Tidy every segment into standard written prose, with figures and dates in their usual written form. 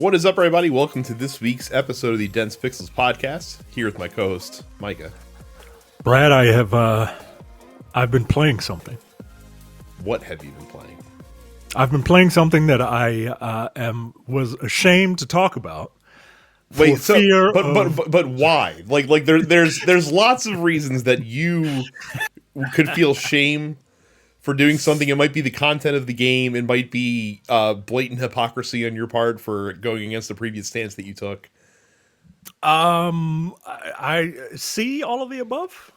What is up, everybody? Welcome to this week's episode of the Dense Pixels podcast. Here with my co-host Micah. Brad, I've been playing something. What have you been playing? I've been playing something that I was ashamed to talk about. Wait, but why? Like there's lots of reasons that you could feel shame for doing something. It might be the content of the game. It might be blatant hypocrisy on your part for going against the previous stance that you took. I see all of the above.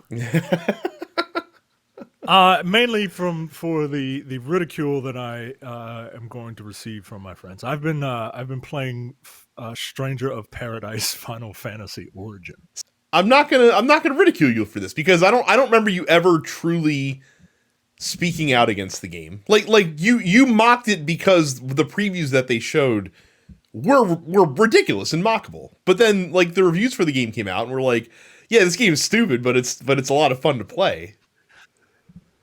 Mainly for the ridicule that I am going to receive from my friends. I've been playing Stranger of Paradise Final Fantasy Origins. I'm not gonna ridicule you for this because I don't remember you ever truly speaking out against the game. Like you mocked it because the previews that they showed were ridiculous and mockable. But then like the reviews for the game came out and we're like, yeah, this game is stupid, but it's a lot of fun to play.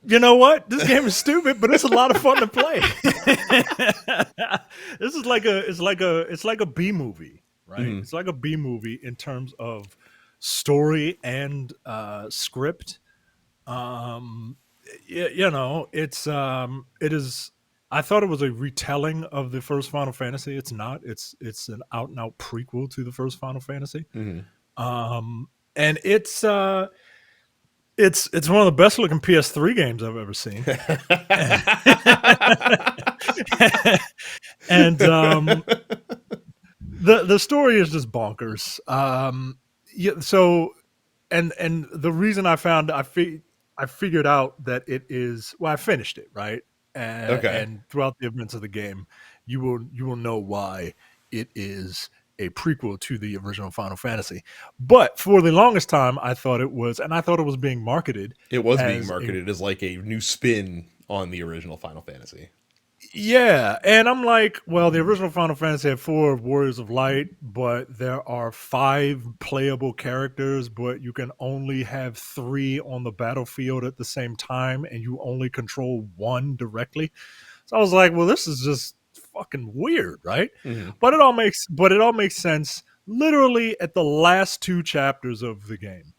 You know what? This game is stupid, but it's a lot of fun to play. This is like a B movie, right? Mm-hmm. It's like a B movie in terms of story and script. It is. I thought it was a retelling of the first Final Fantasy. It's not. It's an out and out prequel to the first Final Fantasy. Mm-hmm. And it's one of the best looking PS3 games I've ever seen. And the story is just bonkers. And the reason I figured out that it is, well, I finished it, right? And throughout the events of the game, you will know why it is a prequel to the original Final Fantasy. But for the longest time, I thought it was being marketed. It was being marketed as like a new spin on the original Final Fantasy. Yeah, and I'm like, well, the original Final Fantasy had 4 Warriors of Light, but there are 5 playable characters, but you can only have 3 on the battlefield at the same time, and you only control 1 directly. So I was like, well, this is just fucking weird, right? Mm-hmm. But it all makes sense literally at the last 2 chapters of the game.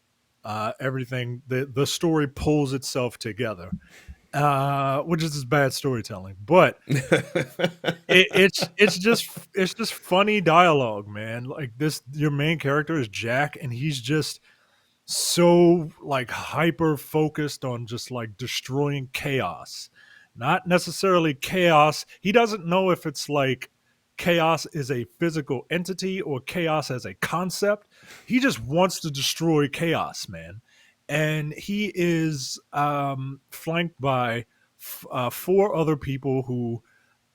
Everything, the story pulls itself together. Which is just bad storytelling, but it's just funny dialogue, man. Like your main character is Jack, and he's just so like hyper focused on just like destroying chaos, not necessarily chaos. He doesn't know if it's like chaos is a physical entity or chaos as a concept. He just wants to destroy chaos, man. And he is flanked by 4 other people who,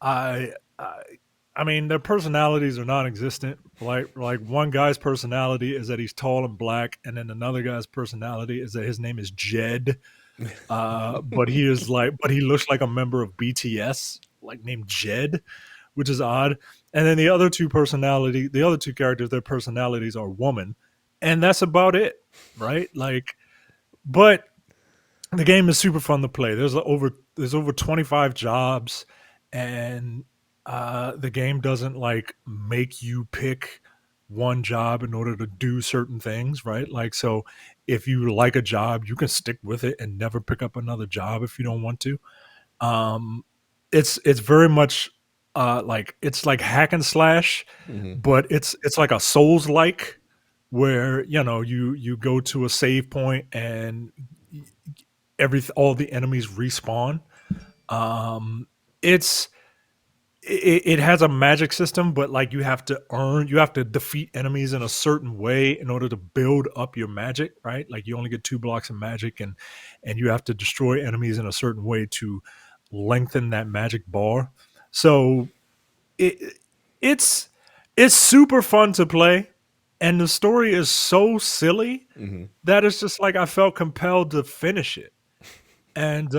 I mean, their personalities are non-existent. Like one guy's personality is that he's tall and black, and then another guy's personality is that his name is Jed. But he looks like a member of BTS, like named Jed, which is odd. And then the other two characters, their personalities are woman, and that's about it, right? Like. But the game is super fun to play. There's over 25 jobs, and the game doesn't like make you pick one job in order to do certain things, right? Like, so if you like a job, you can stick with it and never pick up another job if you don't want to. It's very much like it's like hack and slash, mm-hmm. But it's like a Souls-like. Where you go to a save point and all the enemies respawn. It has a magic system, but like you have to defeat enemies in a certain way in order to build up your magic, right? Like you only get 2 blocks of magic, and you have to destroy enemies in a certain way to lengthen that magic bar. So it's super fun to play. And the story is so silly, mm-hmm. that it's just like I felt compelled to finish it. And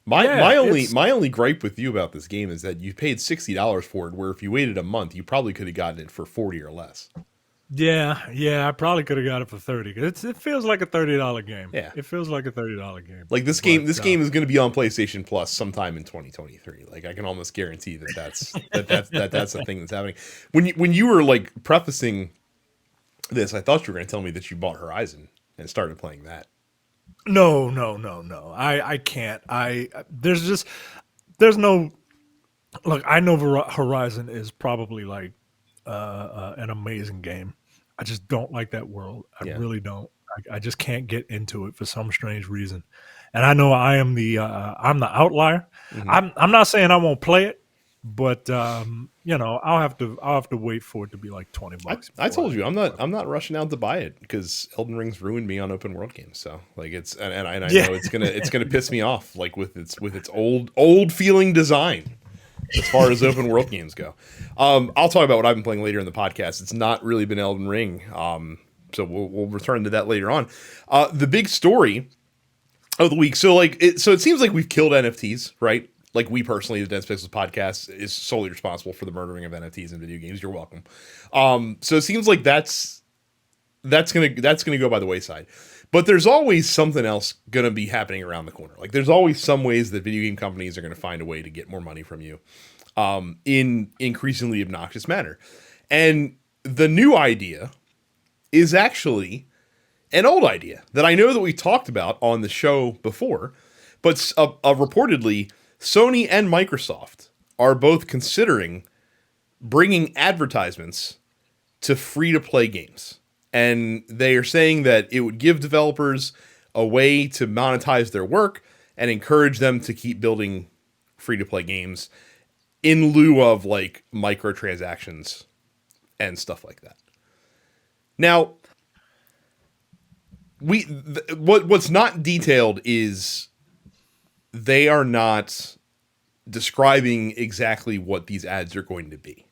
my only gripe with you about this game is that you paid $60 for it, where if you waited a month, you probably could have gotten it for $40 or less. Yeah, I probably could have got it for 30. It feels like a $30 game. Yeah. It feels like a $30 game. Like But this game is going to be on PlayStation Plus sometime in 2023. Like I can almost guarantee that's the thing that's happening. When you were like prefacing this, I thought you were going to tell me that you bought Horizon and started playing that. no. I can't. There's no look. I know Horizon is probably like an amazing game. I just don't like that world. I Yeah. really don't. I just can't get into it for some strange reason. And I know I am I'm the outlier. Mhm. I'm not saying I won't play it, but I'll have to wait for it to be like $20. I told you before I'm not rushing out to buy it because Elden Ring's ruined me on open world games. So like I Yeah. know it's gonna piss me off like with its old feeling design as far as open world games go. I'll talk about what I've been playing later in the podcast. It's not really been Elden Ring. So we'll return to that later on. The big story of the week. So it seems like we've killed NFTs, right? Like we personally, the Dense Pixels podcast is solely responsible for the murdering of NFTs in video games. You're welcome. So it seems like that's gonna go by the wayside. But there's always something else gonna be happening around the corner. Like there's always some ways that video game companies are gonna find a way to get more money from you, in increasingly obnoxious manner. And the new idea is actually an old idea that I know that we talked about on the show before, but reportedly Sony and Microsoft are both considering bringing advertisements to free-to-play games. And they are saying that it would give developers a way to monetize their work and encourage them to keep building free-to-play games in lieu of like microtransactions and stuff like that. Now, what's not detailed is they are not describing exactly what these ads are going to be.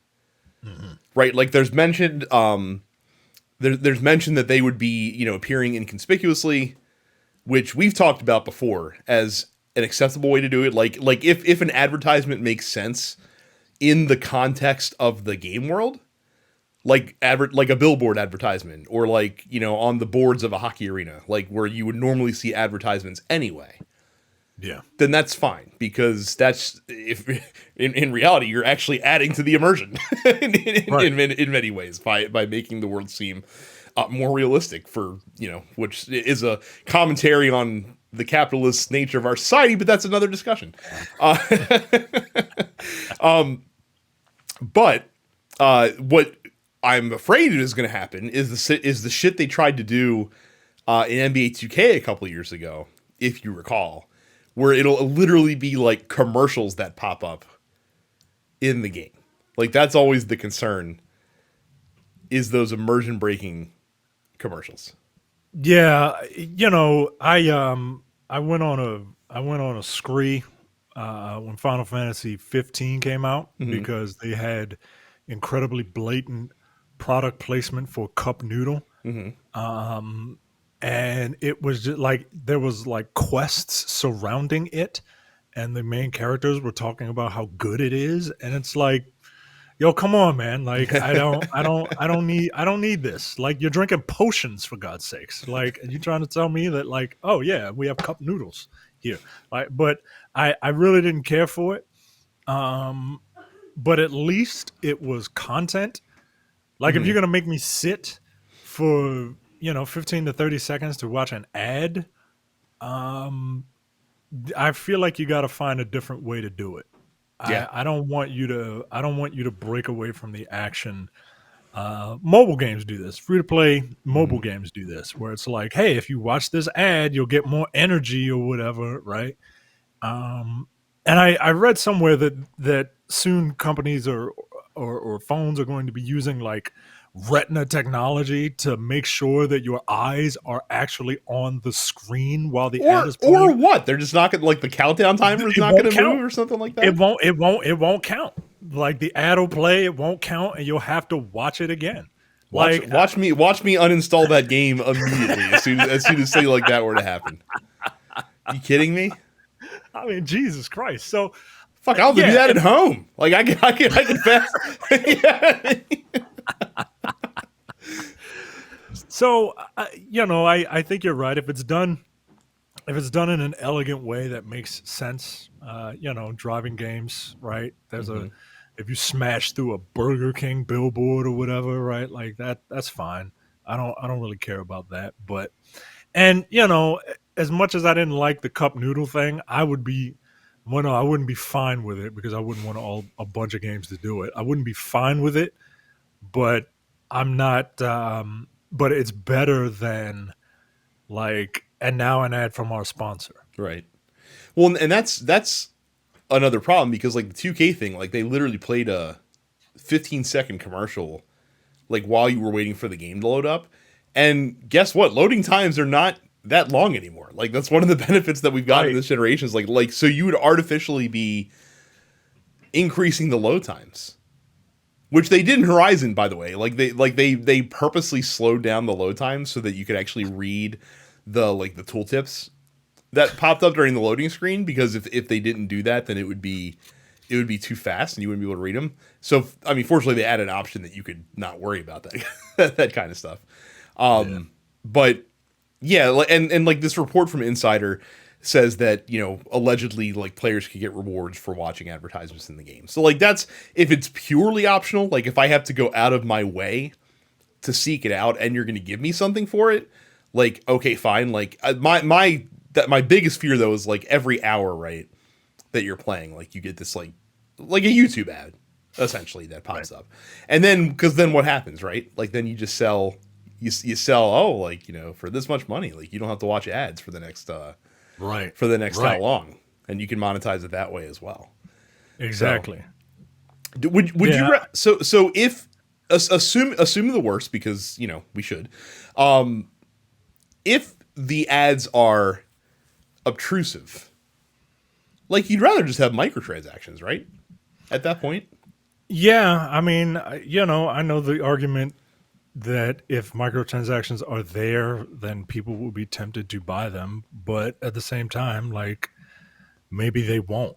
Mm-hmm. Right? Like there's mentioned there's mention that they would be, appearing inconspicuously, which we've talked about before as an acceptable way to do it. Like if an advertisement makes sense in the context of the game world, like a billboard advertisement, or like, on the boards of a hockey arena, like where you would normally see advertisements anyway. Yeah. Then that's fine, because that's, if in reality you're actually adding to the immersion in many ways by making the world seem more realistic for, which is a commentary on the capitalist nature of our society, but that's another discussion. But what I'm afraid is going to happen is the shit they tried to do in NBA 2K a couple of years ago, if you recall, where it'll literally be like commercials that pop up in the game. Like that's always the concern, is those immersion breaking commercials. Yeah, I went on a spree when Final Fantasy 15 came out, mm-hmm. because they had incredibly blatant product placement for Cup Noodle. Mm-hmm. And it was just like there was like quests surrounding it, and the main characters were talking about how good it is, and it's like, yo, come on, man! Like I don't need this. Like you're drinking potions, for God's sakes. Like, and you trying to tell me that like, oh yeah, we have cup noodles here. Like, but I really didn't care for it. But at least it was content. Like, mm-hmm. if you're gonna make me sit for 15 to 30 seconds to watch an ad, I feel like you got to find a different way to do it. Yeah. I don't want you to break away from the action. Mobile games do this. Free to play mobile mm-hmm. games do this, where it's like, hey, if you watch this ad, you'll get more energy or whatever, right? And I read somewhere that soon companies or phones are going to be using like retina technology to make sure that your eyes are actually on the screen while the ad is playing. Or what? They're just not going to, like, the countdown timer is not going to move or something like that? It won't count. Like the ad will play, it won't count, and you'll have to watch it again. Watch me uninstall that game immediately as soon as something like that were to happen. You kidding me? I mean, Jesus Christ. So fuck, I'll do that at home. Like I can fast. So I think you're right. If it's done in an elegant way that makes sense, driving games, right? Hmm. If you smash through a Burger King billboard or whatever, right? Like that's fine. I don't really care about that. But and as much as I didn't like the cup noodle thing, I wouldn't be fine with it because I wouldn't want a bunch of games to do it. I wouldn't be fine with it, but I'm not. But it's better than like, and now an ad from our sponsor. Right. Well, and that's another problem because like the 2K thing, like they literally played a 15-second commercial like while you were waiting for the game to load up. And guess what? Loading times are not that long anymore. Like that's one of the benefits that we've got in Right. this generation is like so you would artificially be increasing the load times. Which they did in Horizon, by the way. They purposely slowed down the load times so that you could actually read the tooltips that popped up during the loading screen, because if they didn't do that, then it would be too fast and you wouldn't be able to read them. So I mean, fortunately, they added an option that you could not worry about that that kind of stuff. Yeah. But yeah, and like this report from Insider says that allegedly like players could get rewards for watching advertisements in the game. So like that's if it's purely optional. Like if I have to go out of my way to seek it out and you're going to give me something for it, like okay, fine. Like my biggest fear though is like every hour, right, that you're playing, like you get this like a YouTube ad essentially that pops up, and then because then what happens, right? Like then you just sell you sell, oh, like for this much money, like you don't have to watch ads for the next Right. how Right. long, and you can monetize it that way as well. So Exactly. would you Yeah. so if assume the worst, because we should, if the ads are obtrusive, like you'd rather just have microtransactions, right? At that point. Yeah. I mean, I know the argument that if microtransactions are there, then people will be tempted to buy them. But at the same time, like maybe they won't.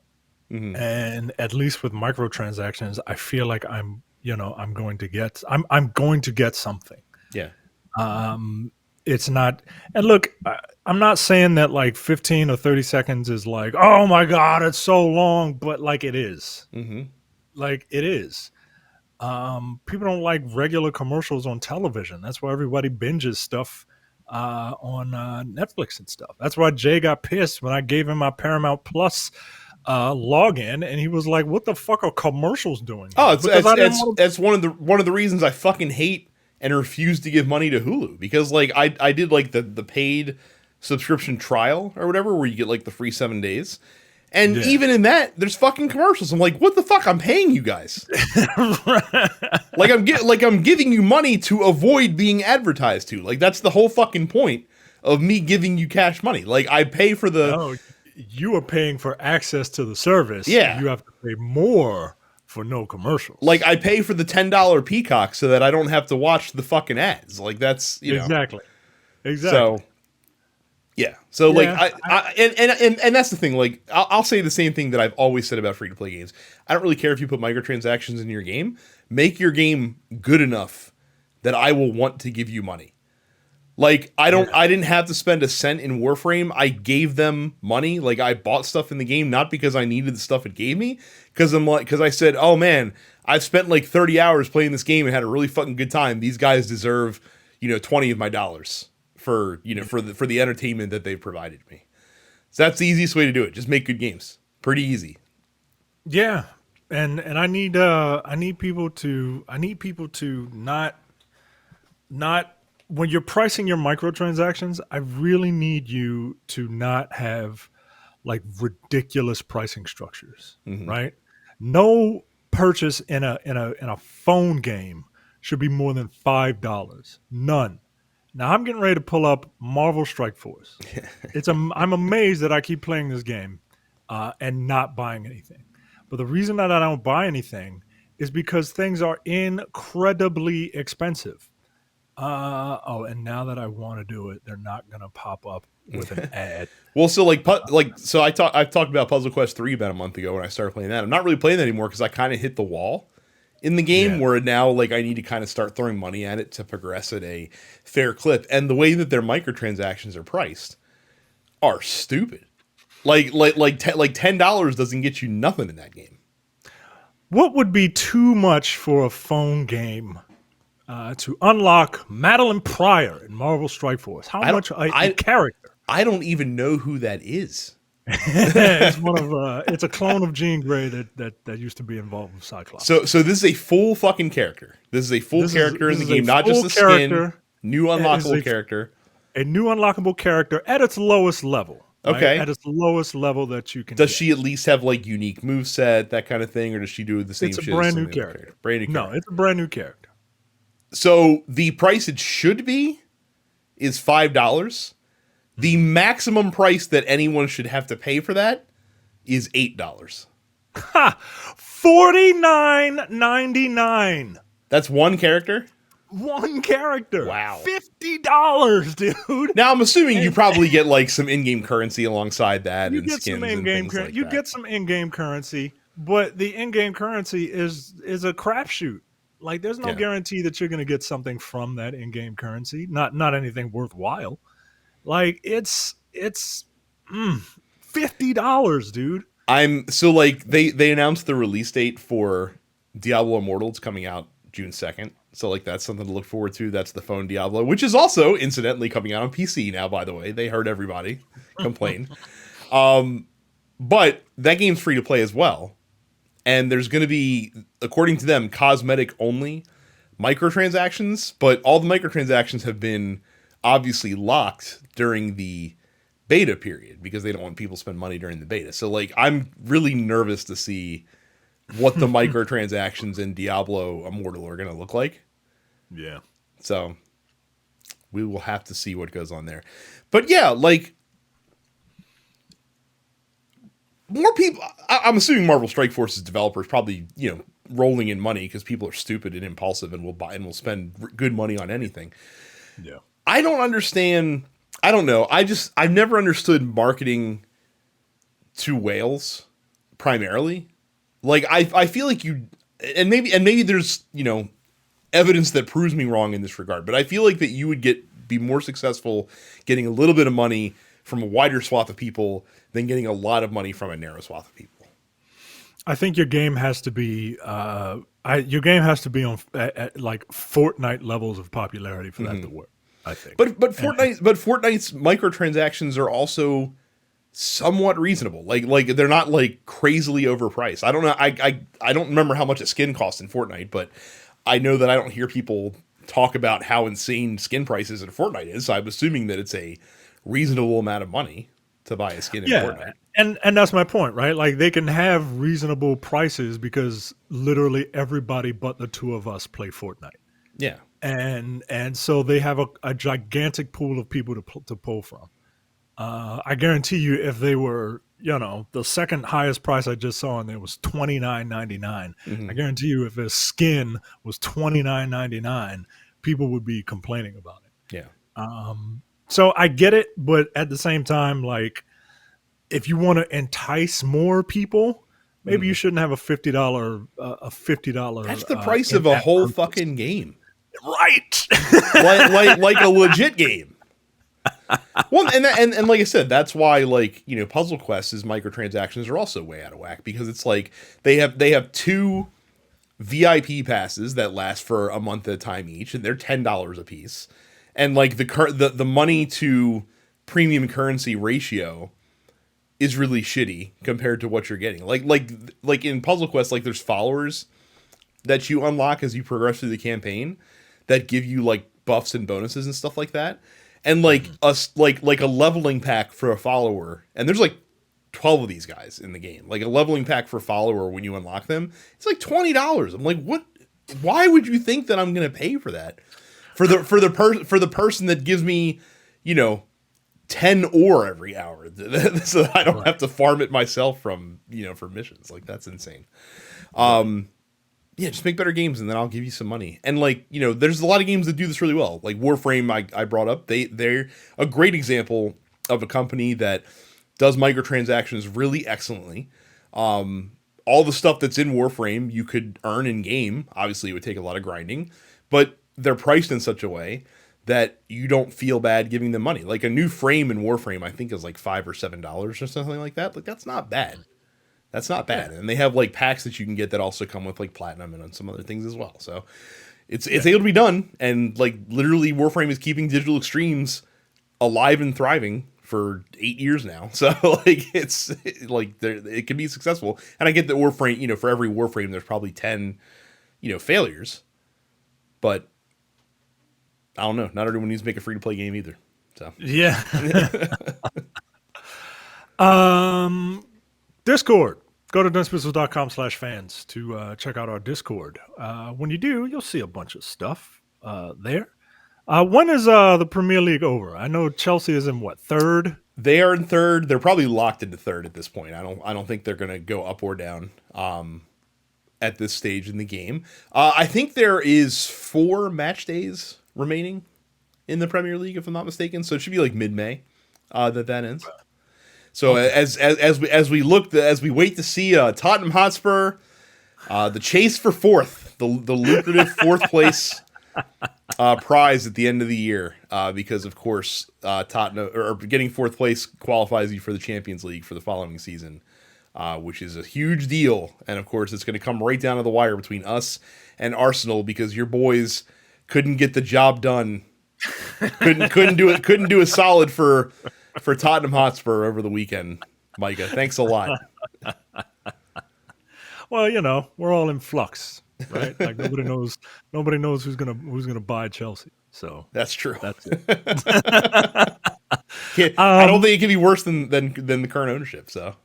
Hmm. And at least with microtransactions, I feel like I'm going to get something. Yeah. It's not, and look, I'm not saying that like 15 or 30 seconds is like, oh my god, it's so long, but like it is. Hmm. Like it is. People don't like regular commercials on television. That's why everybody binges stuff on Netflix and stuff. That's why Jay got pissed when I gave him my Paramount Plus login, and he was like, "What the fuck are commercials doing Oh, here?" it's Because it's I didn't it's, want it's one of the reasons I fucking hate and refuse to give money to Hulu, because like I did like the paid subscription trial or whatever where you get like the free 7 days. And to. even in that, there's fucking commercials. I'm like, what the fuck? I'm paying you guys. Yeah. I'm giving you money to avoid being advertised to. Like that's the whole fucking point of me giving you cash money. Like I pay for the No, you are paying for access to the service. yeah. You have to pay more for no Like commercials. I pay for the $10 Peacock so that I don't have to watch the fucking ads. Like that's Exactly. Exactly. so yeah. So like Yeah. and that's the thing. Like I'll say the same thing that I've always said about free to play games. I don't really care if you put microtransactions in your game. Make your game good enough that I will want to give you money. Like I didn't have to spend a cent in Warframe. I gave them money. Like I bought stuff in the game not because I needed the stuff it gave me, because I said, "Oh man, I've spent like 30 hours playing this game and had a really fucking good time. These guys deserve, 20 of my dollars for, for the entertainment that they've provided me." So that's the easiest way to do it. Just make good games. Pretty easy. Yeah. And I need people to not when you're pricing your microtransactions, I really need you to not have like ridiculous pricing structures, Hmm. right? No purchase in a phone game should be more than $5. None. Now I'm getting ready to pull up Marvel Strike Force. I'm amazed that I keep playing this game and not buying anything. But the reason that I don't buy anything is because things are incredibly expensive. And now that I want to do it, they're not going to pop up with an ad. Well, so so I've talked about Puzzle Quest 3 about a month ago when I started playing that. I'm not really playing that anymore because I kind of hit the wall in the game, Yeah. where now like I need to kind of start throwing money at it to progress at a fair clip. And the way that their microtransactions are priced are stupid. Like $10 doesn't get you nothing in that game. What would be too much for a phone game to unlock Madeline Pryor in Marvel Strike Force? How much a character? I don't even know who that is. It's it's a clone of Jean Grey that used to be involved with Cyclops. So this is a full fucking character. This is a full character in the game, not just a skin. New unlockable character. A new unlockable character at its lowest level. Right? Okay. At its lowest level that you can Does get. she at least have like unique moveset, that kind of thing, or does she do the same shit? It's a brand new character. Brand new character. No, it's a brand new character. So the price it should be is $5. The maximum price that anyone should have to pay for that is $8. $49.99. That's one character? One character. Wow. $50, dude. Now I'm assuming you probably get like some in-game currency alongside that, You and get skins some and in-game things currency. like You that. get some in-game currency, but the in-game currency is a crapshoot. Like, there's no guarantee that you're going to get something from that in-game currency. Not anything worthwhile. Like, it's $50, dude. So like they announced the release date for Diablo Immortal. It's coming out June 2nd. So like that's something to look forward to. That's the phone Diablo, which is also incidentally coming out on PC now, by the way. They heard everybody complain. But that game's free to play as well. And there's going to be, according to them, cosmetic only microtransactions, but all the microtransactions have been obviously locked during the beta period because they don't want people to spend money during the beta. So like I'm really nervous to see what the microtransactions in Diablo Immortal are going to look like. Yeah. So we will have to see what goes on there. But yeah, like more people, I'm assuming Marvel Strike Force's developers probably, rolling in money because people are stupid and impulsive and will buy and will spend good money on anything. Yeah. I don't understand. I don't know. I've never understood marketing to whales primarily. Like I feel like and maybe there's, evidence that proves me wrong in this regard, but I feel like that you would be more successful getting a little bit of money from a wider swath of people than getting a lot of money from a narrow swath of people. I think your game has to be on at like Fortnite levels of popularity for that to work. I think. But Fortnite's microtransactions are also somewhat reasonable. Like they're not like crazily overpriced. I don't know. I don't remember how much a skin costs in Fortnite, but I know that I don't hear people talk about how insane skin prices in Fortnite is. So I'm assuming that it's a reasonable amount of money to buy a skin in Fortnite. And that's my point, right? Like they can have reasonable prices because literally everybody but the two of us play Fortnite. Yeah. And so they have a gigantic pool of people to pull from. I guarantee you, if they were, the second highest price I just saw on there was $29.99. I guarantee you, if a skin was $29.99, people would be complaining about it. Yeah. So I get it, but at the same time, like, if you want to entice more people, maybe you shouldn't have a $50. That's the price of a whole fucking game. Right. like a legit game. Well, and like I said, that's why Puzzle Quest's microtransactions are also way out of whack because it's like they have 2 VIP passes that last for a month at a time each, and they're $10 a piece, and like the money to premium currency ratio is really shitty compared to what you're getting. Like in Puzzle Quest, like there's followers that you unlock as you progress through the campaign that give you like buffs and bonuses and stuff like that. And like a leveling pack for a follower, and there's like 12 of these guys in the game. Like a leveling pack for follower when you unlock them, it's like $20. I'm like, what? Why would you think that I'm going to pay for that? For the person that gives me, 10 ore every hour, so I don't have to farm it myself from for missions. Like that's insane. Yeah, just make better games and then I'll give you some money. And there's a lot of games that do this really well. Like Warframe, I brought up, they're a great example of a company that does microtransactions really excellently. all the stuff that's in Warframe you could earn in game. Obviously, it would take a lot of grinding, but they're priced in such a way that you don't feel bad giving them money. Like a new frame in Warframe, I think is like $5 or $7 or something like that. Like that's not bad. That's not bad. And they have like packs that you can get that also come with like platinum and some other things as well. So it's able to be done. And like literally Warframe is keeping Digital Extremes alive and thriving for 8 years now. So like it's like it can be successful. And I get that Warframe, for every Warframe there's probably 10, failures. But I don't know. Not everyone needs to make a free to play game either. So yeah. Discord. Go to duncepixels.com/fans to check out our Discord. When you do, you'll see a bunch of stuff there. When is the Premier League over? I know Chelsea is in third? They are in third. They're probably locked into third at this point. I don't think they're going to go up or down at this stage in the game. I think there is 4 match days remaining in the Premier League, if I'm not mistaken. So it should be like mid-May that ends. So as we wait to see Tottenham Hotspur, the chase for fourth, the lucrative fourth place prize at the end of the year, because of course Tottenham or getting fourth place qualifies you for the Champions League for the following season, which is a huge deal. And of course, it's going to come right down to the wire between us and Arsenal because your boys couldn't get the job done. couldn't do a solid for Tottenham Hotspur over the weekend. Micah, thanks a lot. Well, we're all in flux, right? Like nobody knows who's gonna buy Chelsea. So that's true. That's it. I don't think it can be worse than the current ownership. So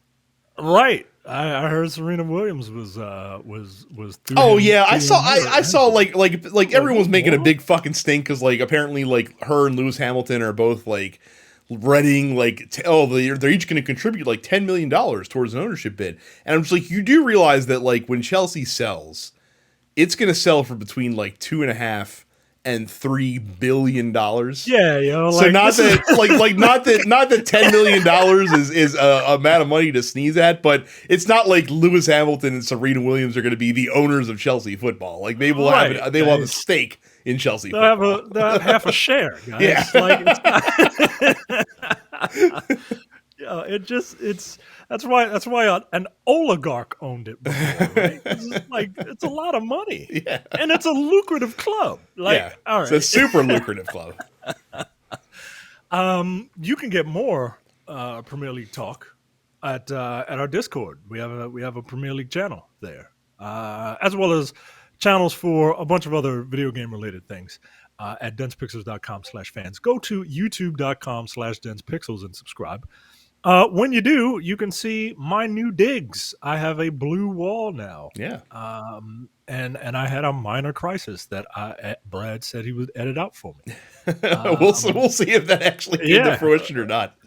right. I heard Serena Williams was. Oh yeah, I saw like everyone's making a big fucking stink because like apparently like her and Lewis Hamilton are both like Reading like they're each going to contribute like $10 million towards an ownership bid, and I'm just like, you do realize that like when Chelsea sells, it's going to sell for between like $2.5 and $3 billion. Yeah, so not that $10 million is a amount of money to sneeze at, but it's not like Lewis Hamilton and Serena Williams are going to be the owners of Chelsea football. Like they will have a stake in Chelsea. They'll have half a share, guys. Yeah. That's why an oligarch owned it before, right? It's a lot of money, yeah, and it's a lucrative club. All right, it's a super lucrative club. You can get more Premier League talk at our Discord. We have a Premier League channel there, as well as channels for a bunch of other video game related things at densepixels.com/fans. Go to youtube.com/densepixels and subscribe. When you do, you can see my new digs. I have a blue wall now. Yeah. And I had a minor crisis that Brad said he would edit out for me. We'll see if that actually came to fruition or not.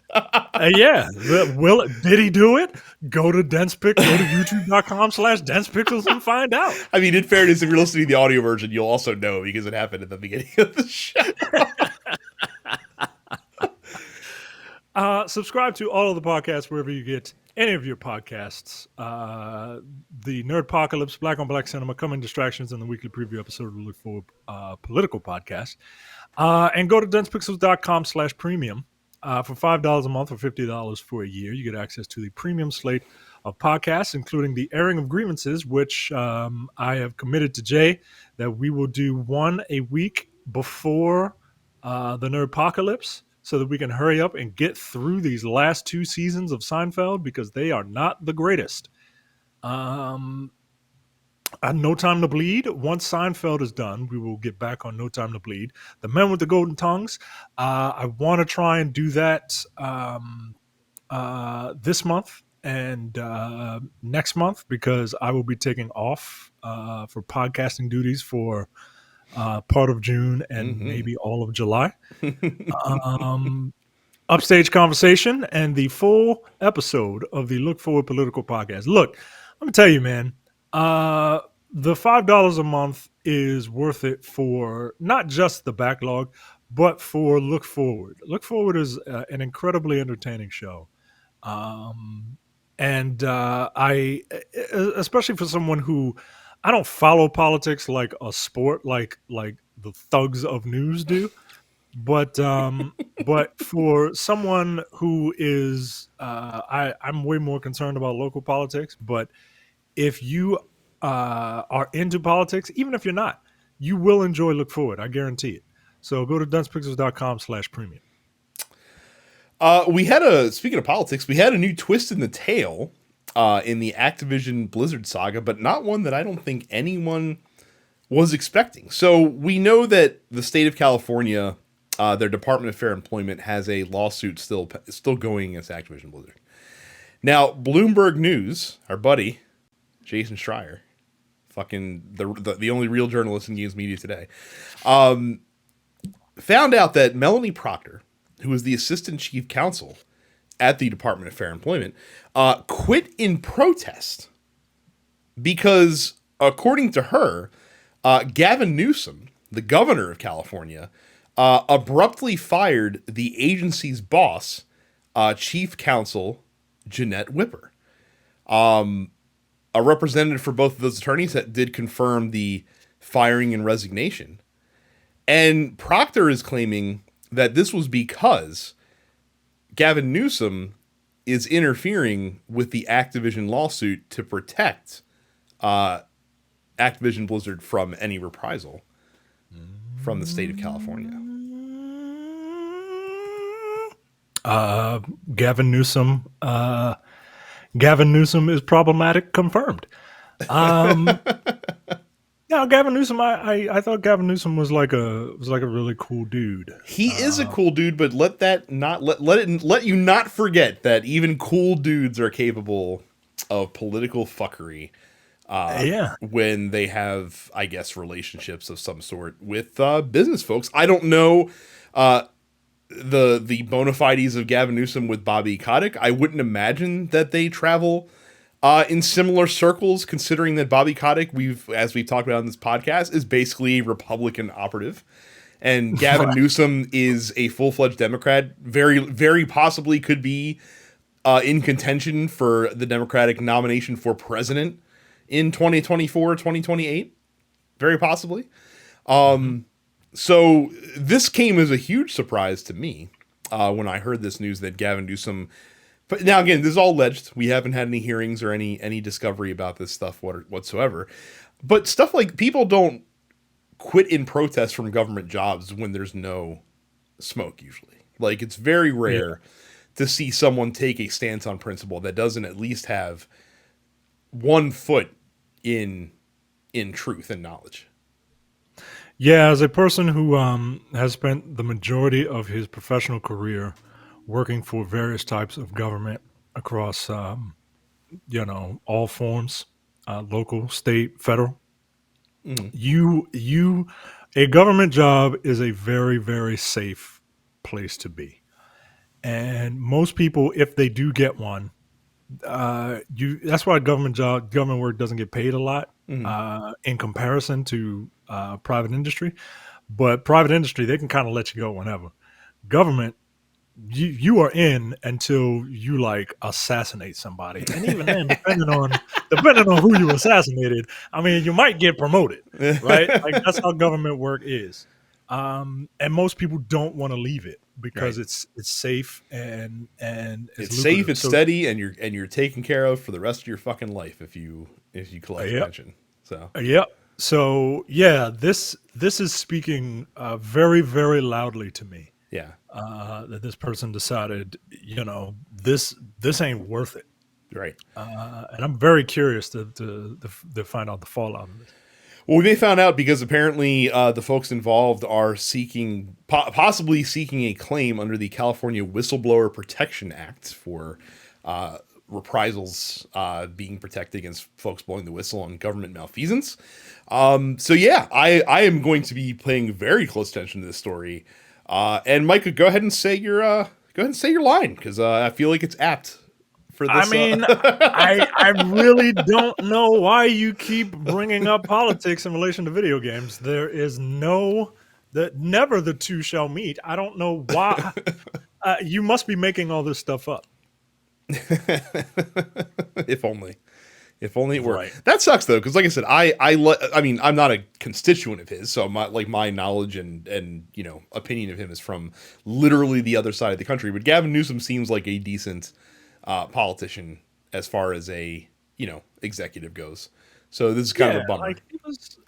Yeah. Did he do it? Go to youtube.com/densepixels and find out. I mean, in fairness, if you're listening to the audio version, you'll also know because it happened at the beginning of the show. Subscribe to all of the podcasts wherever you get any of your podcasts. The Nerdpocalypse, Black on Black Cinema, Coming Distractions, and the weekly preview episode of the Look Forward Political Podcast. And go to densepixels.com/premium. For $5 a month or $50 for a year, you get access to the premium slate of podcasts, including the airing of grievances, which I have committed to Jay that we will do one a week before the Nerdpocalypse, so that we can hurry up and get through these last 2 seasons of Seinfeld because they are not the greatest. No Time to Bleed. Once Seinfeld is done, we will get back on No Time to Bleed. The Men with the Golden Tongues. I want to try and do that this month and next month because I will be taking off for podcasting duties for part of June and maybe all of July. Upstage Conversation and the full episode of the Look Forward Political Podcast. Look, let me tell you, man, the $5 a month is worth it for not just the backlog, but for Look Forward. Look Forward is an incredibly entertaining show. And I, especially for someone who I don't follow politics like a sport, like the thugs of news do, but for someone who is, I'm way more concerned about local politics. But if you are into politics, even if you're not, you will enjoy Look Forward. I guarantee it. So go to duncepixels.com/premium. We had speaking of politics, we had a new twist in the tail in the Activision-Blizzard saga, but not one that I don't think anyone was expecting. So we know that the state of California, their Department of Fair Employment, has a lawsuit still going against Activision-Blizzard. Now, Bloomberg News, our buddy Jason Schreier, fucking the only real journalist in games media today, found out that Melanie Proctor, who was the assistant chief counsel at the Department of Fair Employment, quit in protest because, according to her, Gavin Newsom, the governor of California, abruptly fired the agency's boss, chief counsel Jeanette Whipper. A representative for both of those attorneys that did confirm the firing and resignation. And Proctor is claiming that this was because Gavin Newsom is interfering with the Activision lawsuit to protect Activision-Blizzard from any reprisal from the state of California. Gavin Newsom is problematic, confirmed. Yeah, Gavin Newsom. I thought Gavin Newsom was like a really cool dude. He is a cool dude, but let you not forget that even cool dudes are capable of political fuckery. When they have, I guess, relationships of some sort with business folks. I don't know the bona fides of Gavin Newsom with Bobby Kotick. I wouldn't imagine that they travel in similar circles, considering that Bobby Kotick, as we've talked about on this podcast, is basically a Republican operative. And Gavin Newsom is a full-fledged Democrat, very, very possibly could be in contention for the Democratic nomination for president in 2024, 2028. Very possibly. So this came as a huge surprise to me when I heard this news that Gavin Newsom... But now, again, this is all alleged. We haven't had any hearings or any discovery about this stuff whatsoever. But stuff like people don't quit in protest from government jobs when there's no smoke, usually. Like, it's very rare to see someone take a stance on principle that doesn't at least have 1 foot in truth and knowledge. Yeah, as a person who has spent the majority of his professional career working for various types of government across, all forms, local, state, federal. A government job is a very, very safe place to be. And most people, if they do get one, that's why government work doesn't get paid a lot in comparison to private industry. But private industry, they can kind of let you go whenever. Government, you are in until you like assassinate somebody, and even then, depending on who you assassinated, I mean, you might get promoted, right? Like that's how government work is. And most people don't want to leave it because it's safe and it's safe, it's steady, and you're taken care of for the rest of your fucking life if you collect pension. So So this is speaking very, very loudly to me. Yeah. That this person decided, this ain't worth it. Right. And I'm very curious to find out the fallout of this. Well, we may find out because apparently the folks involved are possibly seeking a claim under the California Whistleblower Protection Act for reprisals being protected against folks blowing the whistle on government malfeasance. I am going to be paying very close attention to this story. And Micah, go ahead and say your line because I feel like it's apt for this. I mean, I really don't know why you keep bringing up politics in relation to video games. There is never the two shall meet. I don't know why. You must be making all this stuff up. If only. If only it were. Right. That sucks though, because like I said, I mean, I'm not a constituent of his, so my knowledge and opinion of him is from literally the other side of the country. But Gavin Newsom seems like a decent politician as far as a executive goes. So this is kind of a bummer. Like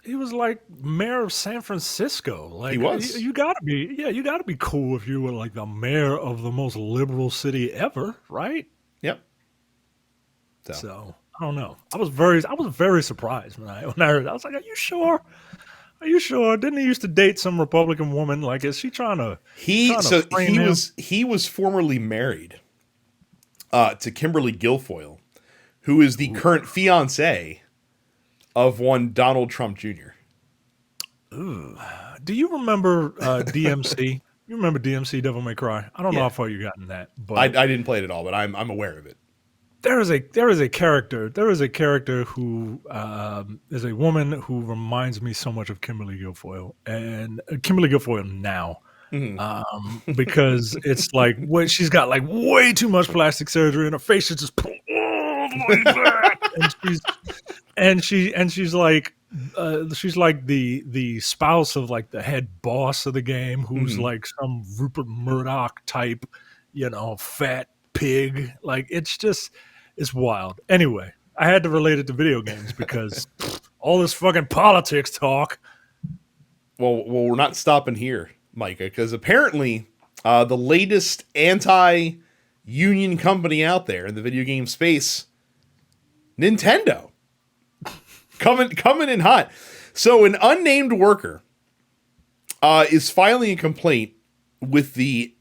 he was like mayor of San Francisco. Like He was. you gotta be cool if you were like the mayor of the most liberal city ever, right? Yep. So I don't know. I was very surprised when I heard. I was like, "Are you sure? Are you sure? Didn't he used to date some Republican woman? Like, is she trying to? He frame him? he was formerly married to Kimberly Guilfoyle, who is the current fiance of one Donald Trump Jr. Ooh. Do you remember DMC? You remember DMC Devil May Cry? I don't know Yeah. how far you got in that, but I didn't play it at all, but I'm aware of it. there is a character who is a woman who reminds me so much of Kimberly Guilfoyle and Kimberly Guilfoyle now. Because it's like she's got like way too much plastic surgery and her face is just pulled all the way back, and she's like the spouse of like the head boss of the game, who's like some Rupert Murdoch type, fat pig. Like it's wild. Anyway, I had to relate it to video games because all this fucking politics talk. Well, we're not stopping here, Micah, because apparently the latest anti-union company out there in the video game space, Nintendo, coming in hot. So an unnamed worker is filing a complaint with the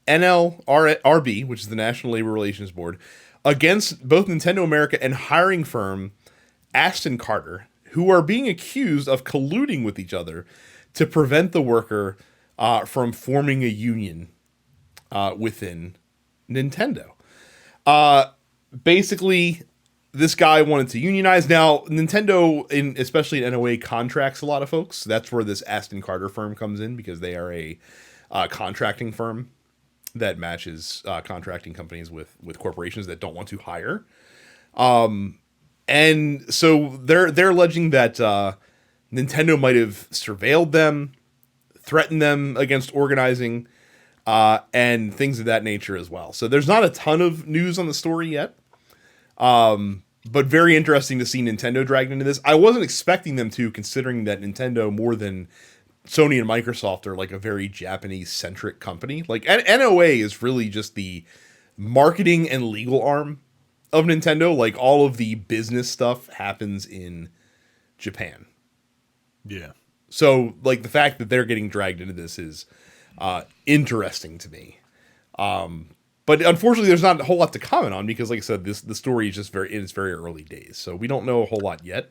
NLRB, which is the National Labor Relations Board, against both Nintendo America and hiring firm Ashton Carter, who are being accused of colluding with each other to prevent the worker from forming a union within Nintendo. Basically, this guy wanted to unionize. Now, Nintendo, especially in NOA, contracts a lot of folks. That's where this Ashton Carter firm comes in, because they are a contracting firm that matches contracting companies with corporations that don't want to hire. And so they're alleging that Nintendo might have surveilled them, threatened them against organizing, and things of that nature as well. So there's not a ton of news on the story yet, but very interesting to see Nintendo dragged into this. I wasn't expecting them to, considering that Nintendo, more than Sony and Microsoft, are like a very Japanese-centric company. Like NOA is really just the marketing and legal arm of Nintendo. Like all of the business stuff happens in Japan. Yeah. So like the fact that they're getting dragged into this is interesting to me. But unfortunately, there's not a whole lot to comment on because, like I said, the story is just in its very early days. So we don't know a whole lot yet.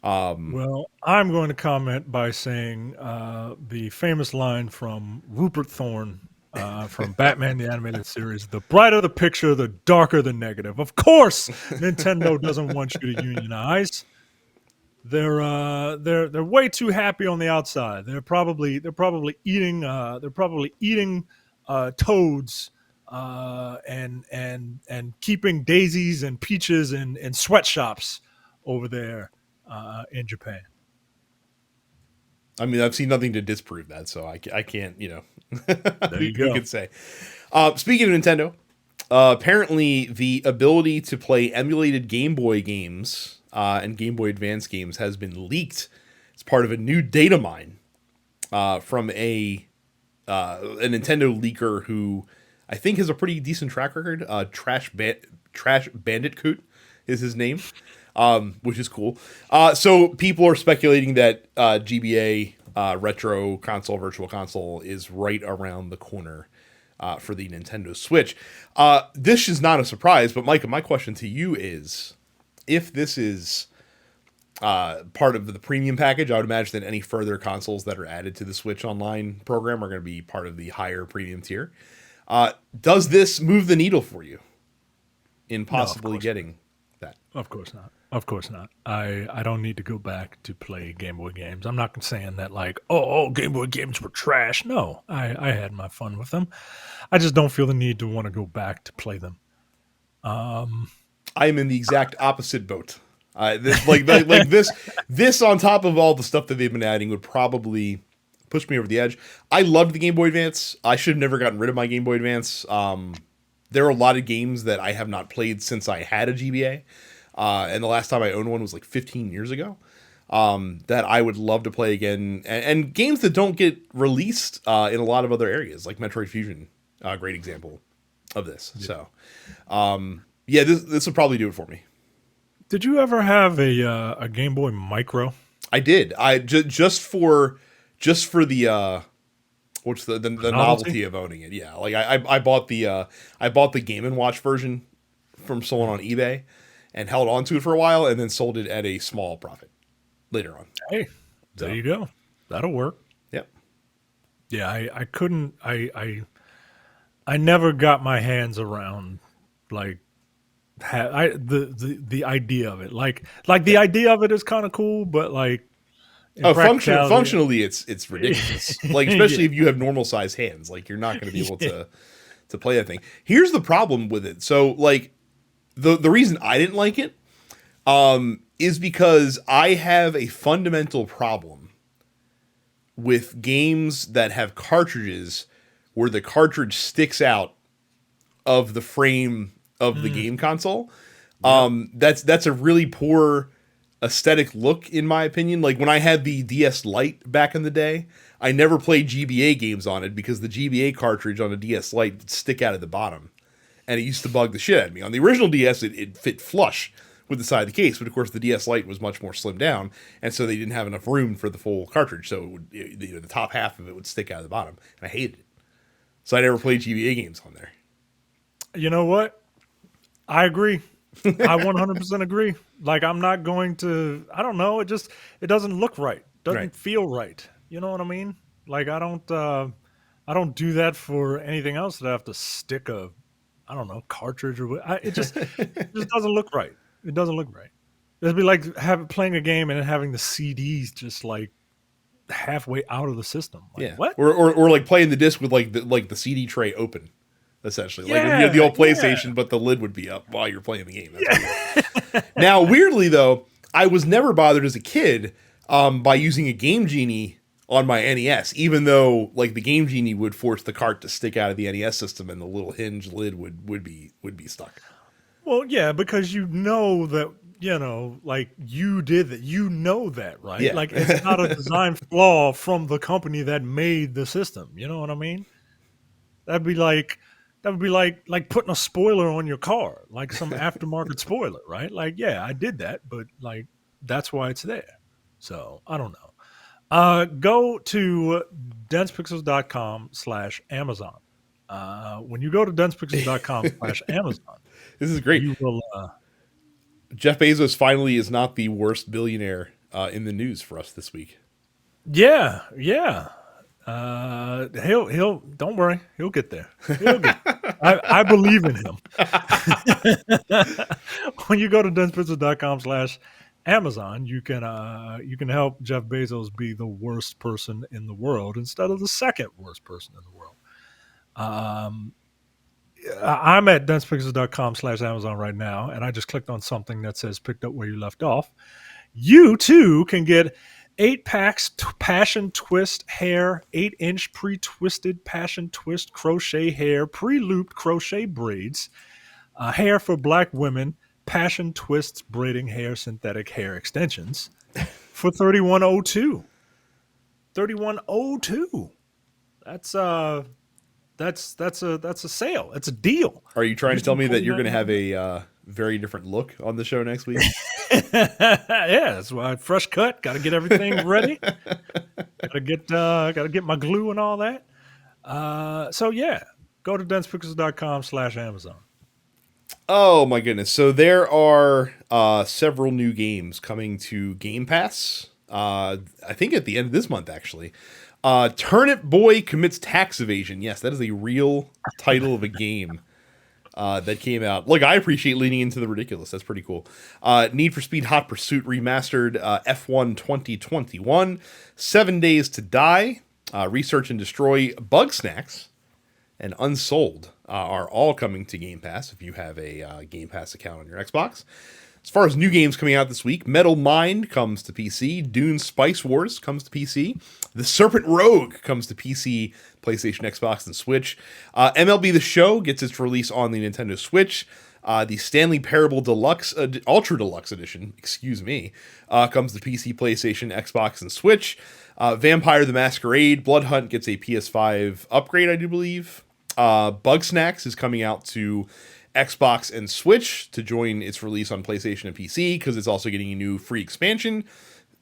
Well, I'm going to comment by saying the famous line from Rupert Thorne from Batman the Animated Series: "The brighter the picture, the darker the negative." Of course, Nintendo doesn't want you to unionize. They're way too happy on the outside. They're probably eating toads and keeping daisies and peaches in sweatshops over there in Japan. I mean, I've seen nothing to disprove that, so I can't, There you go. who could say? Speaking of Nintendo, apparently the ability to play emulated Game Boy games and Game Boy Advance games has been leaked as part of a new data mine from a Nintendo leaker who I think has a pretty decent track record. Trash Bandicoot is his name. Which is cool. So people are speculating that GBA, Retro Console, Virtual Console, is right around the corner for the Nintendo Switch. This is not a surprise, but Micah, my question to you is, if this is part of the premium package, I would imagine that any further consoles that are added to the Switch Online program are going to be part of the higher premium tier. Does this move the needle for you in possibly getting that? Of course not. Of course not. I don't need to go back to play Game Boy games. I'm not saying that like, oh, Game Boy games were trash. No, I had my fun with them. I just don't feel the need to want to go back to play them. I'm in the exact opposite boat. This on top of all the stuff that they've been adding would probably push me over the edge. I loved the Game Boy Advance. I should have never gotten rid of my Game Boy Advance. There are a lot of games that I have not played since I had a GBA. And the last time I owned one was like 15 years ago. That I would love to play again. And games that don't get released in a lot of other areas, like Metroid Fusion. Great example of this. Yeah. So, this would probably do it for me. Did you ever have a Game Boy Micro? I did. I just for the what's the novelty of owning it. Yeah, like I bought the Game & Watch version from someone on eBay and held on to it for a while and then sold it at a small profit later on. Hey, there you go. That'll work. Yep. Yeah, I couldn't. I never got my hands around like the idea of it. Like the idea of it is kind of cool, but like functionally it's ridiculous. Like especially if you have normal size hands, like you're not going to be able to play that thing. Here's the problem with it. So like the reason I didn't like it is because I have a fundamental problem with games that have cartridges where the cartridge sticks out of the frame of the game console. That's a really poor aesthetic look, in my opinion. Like when I had the DS Lite back in the day, I never played GBA games on it because the GBA cartridge on a DS Lite would stick out at the bottom, and it used to bug the shit out of me. On the original DS, it fit flush with the side of the case, but of course the DS Lite was much more slimmed down, and so they didn't have enough room for the full cartridge, so it would, the top half of it would stick out of the bottom, and I hated it. So I never played GBA games on there. You know what? I agree. I 100% agree. Like I'm not going to. I don't know. It doesn't look right. Doesn't feel right. You know what I mean? Like I don't do that for anything else that I have to stick a, I don't know, cartridge or it just doesn't look right. It doesn't look right. It'd be like playing a game and having the CDs just like halfway out of the system. Like, what? Or like playing the disc with like the CD tray open. Essentially, like when you had the old PlayStation, but the lid would be up while you're playing the game. That's Now, weirdly though, I was never bothered as a kid by using a Game Genie on my NES, even though like the Game Genie would force the cart to stick out of the NES system, and the little hinge lid would be stuck. Well, yeah, because you know that like you did that. You know that, right? Yeah. Like it's not a design flaw from the company that made the system. You know what I mean? That would be like putting a spoiler on your car, like some aftermarket spoiler, right? Like, yeah, I did that, but like that's why it's there. So I don't know. Go to densepixels.com/Amazon. When you go to densepixels.com/Amazon, this is great. You will. Jeff Bezos finally is not the worst billionaire in the news for us this week. Yeah. He'll don't worry, he'll get there. I believe in him. When you go to densepixels.com/Amazon, you can help Jeff Bezos be the worst person in the world instead of the second worst person in the world. I'm at densepixels.com/Amazon right now, and I just clicked on something that says picked up where you left off. You too can get 8 packs Passion Twist hair, 8-inch pre-twisted Passion Twist crochet hair, pre-looped crochet braids, hair for black women, Passion Twists braiding hair, synthetic hair extensions for $31.02. $31.02. That's a sale. It's a deal. Are you trying to tell me that you're going to have a very different look on the show next week? Yeah, that's why fresh cut. Got to get everything ready. Got to get my glue and all that. So yeah, go to densepixels.com/Amazon. Oh my goodness! So there are several new games coming to Game Pass. I think at the end of this month, actually. Turnip Boy Commits Tax Evasion. Yes, that is a real title of a game that came out. Look, I appreciate leaning into the ridiculous. That's pretty cool. Need for Speed Hot Pursuit Remastered, F1 2021, 7 Days to Die, Research and Destroy, Bug Snacks, and Unsold are all coming to Game Pass if you have a Game Pass account on your Xbox. As far as new games coming out this week, Metal Mind comes to PC, Dune Spice Wars comes to PC, The Serpent Rogue comes to PC, PlayStation, Xbox, and Switch. MLB The Show gets its release on the Nintendo Switch. The Stanley Parable Deluxe, Ultra Deluxe Edition, comes to PC, PlayStation, Xbox, and Switch. Vampire the Masquerade Blood Hunt gets a PS5 upgrade, I do believe. Bugsnax is coming out to Xbox and Switch to join its release on PlayStation and PC, because it's also getting a new free expansion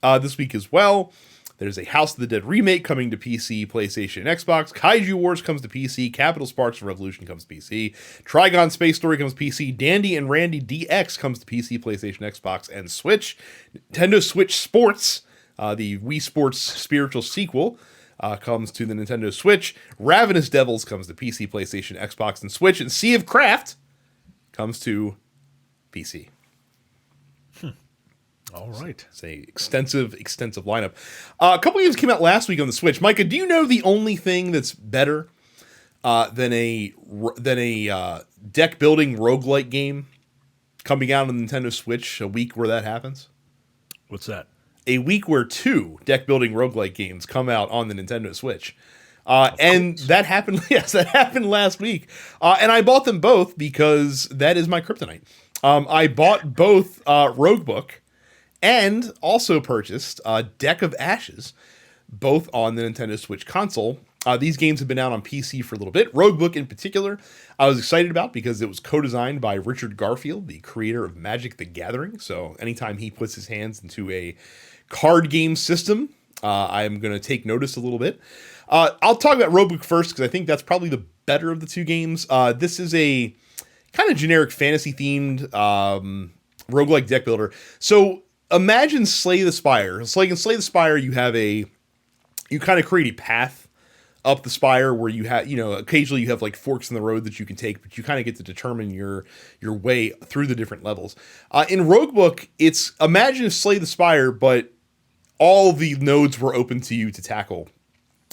this week as well. There's a House of the Dead remake coming to PC, PlayStation, and Xbox. Kaiju Wars comes to PC. Capital Sparks Revolution comes to PC. Trigon Space Story comes to PC. Dandy and Randy DX comes to PC, PlayStation, Xbox, and Switch. Nintendo Switch Sports, the Wii Sports spiritual sequel, comes to the Nintendo Switch. Ravenous Devils comes to PC, PlayStation, Xbox, and Switch. And Sea of Craft comes to PC. All right. It's a extensive lineup. A couple games came out last week on the Switch. Micah, do you know the only thing that's better than a deck building roguelike game coming out on the Nintendo Switch a week where that happens? What's that? A week where 2 deck building roguelike games come out on the Nintendo Switch. And that happened, yes, that happened last week. And I bought them both because that is my kryptonite. I bought both Roguebook and also purchased Deck of Ashes, both on the Nintendo Switch console. These games have been out on PC for a little bit. Roguebook in particular, I was excited about because it was co-designed by Richard Garfield, the creator of Magic the Gathering. So anytime he puts his hands into a card game system, I'm going to take notice a little bit. I'll talk about Roguebook first because I think that's probably the better of the two games. This is a kind of generic fantasy-themed roguelike deck builder. So imagine Slay the Spire. So like in Slay the Spire, you kind of create a path up the spire where you have, occasionally you have like forks in the road that you can take, but you kind of get to determine your way through the different levels. In Roguebook, it's imagine Slay the Spire, but all the nodes were open to you to tackle.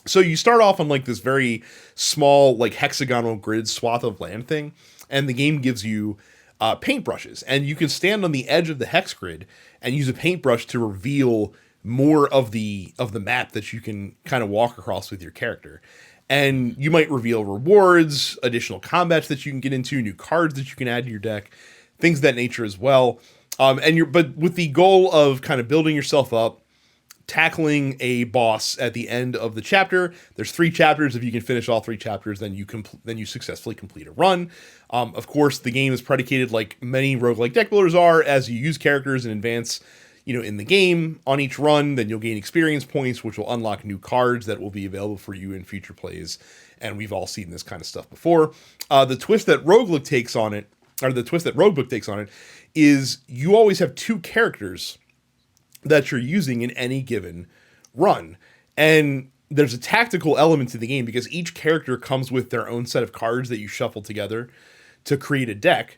So you start off on like this very small, like hexagonal grid swath of land thing, and the game gives you paintbrushes, and you can stand on the edge of the hex grid and use a paintbrush to reveal more of the map that you can kind of walk across with your character. And you might reveal rewards, additional combats that you can get into, new cards that you can add to your deck, things of that nature as well. But with the goal of kind of building yourself up, tackling a boss at the end of the chapter. There's 3 chapters. If you can finish all 3 chapters, then you successfully complete a run. Of course, the game is predicated, like many roguelike deck builders are, as you use characters and advance, in the game on each run, then you'll gain experience points, which will unlock new cards that will be available for you in future plays. And we've all seen this kind of stuff before. The twist that Roguebook takes on it, is you always have 2 characters that you're using in any given run. And there's a tactical element to the game because each character comes with their own set of cards that you shuffle together to create a deck.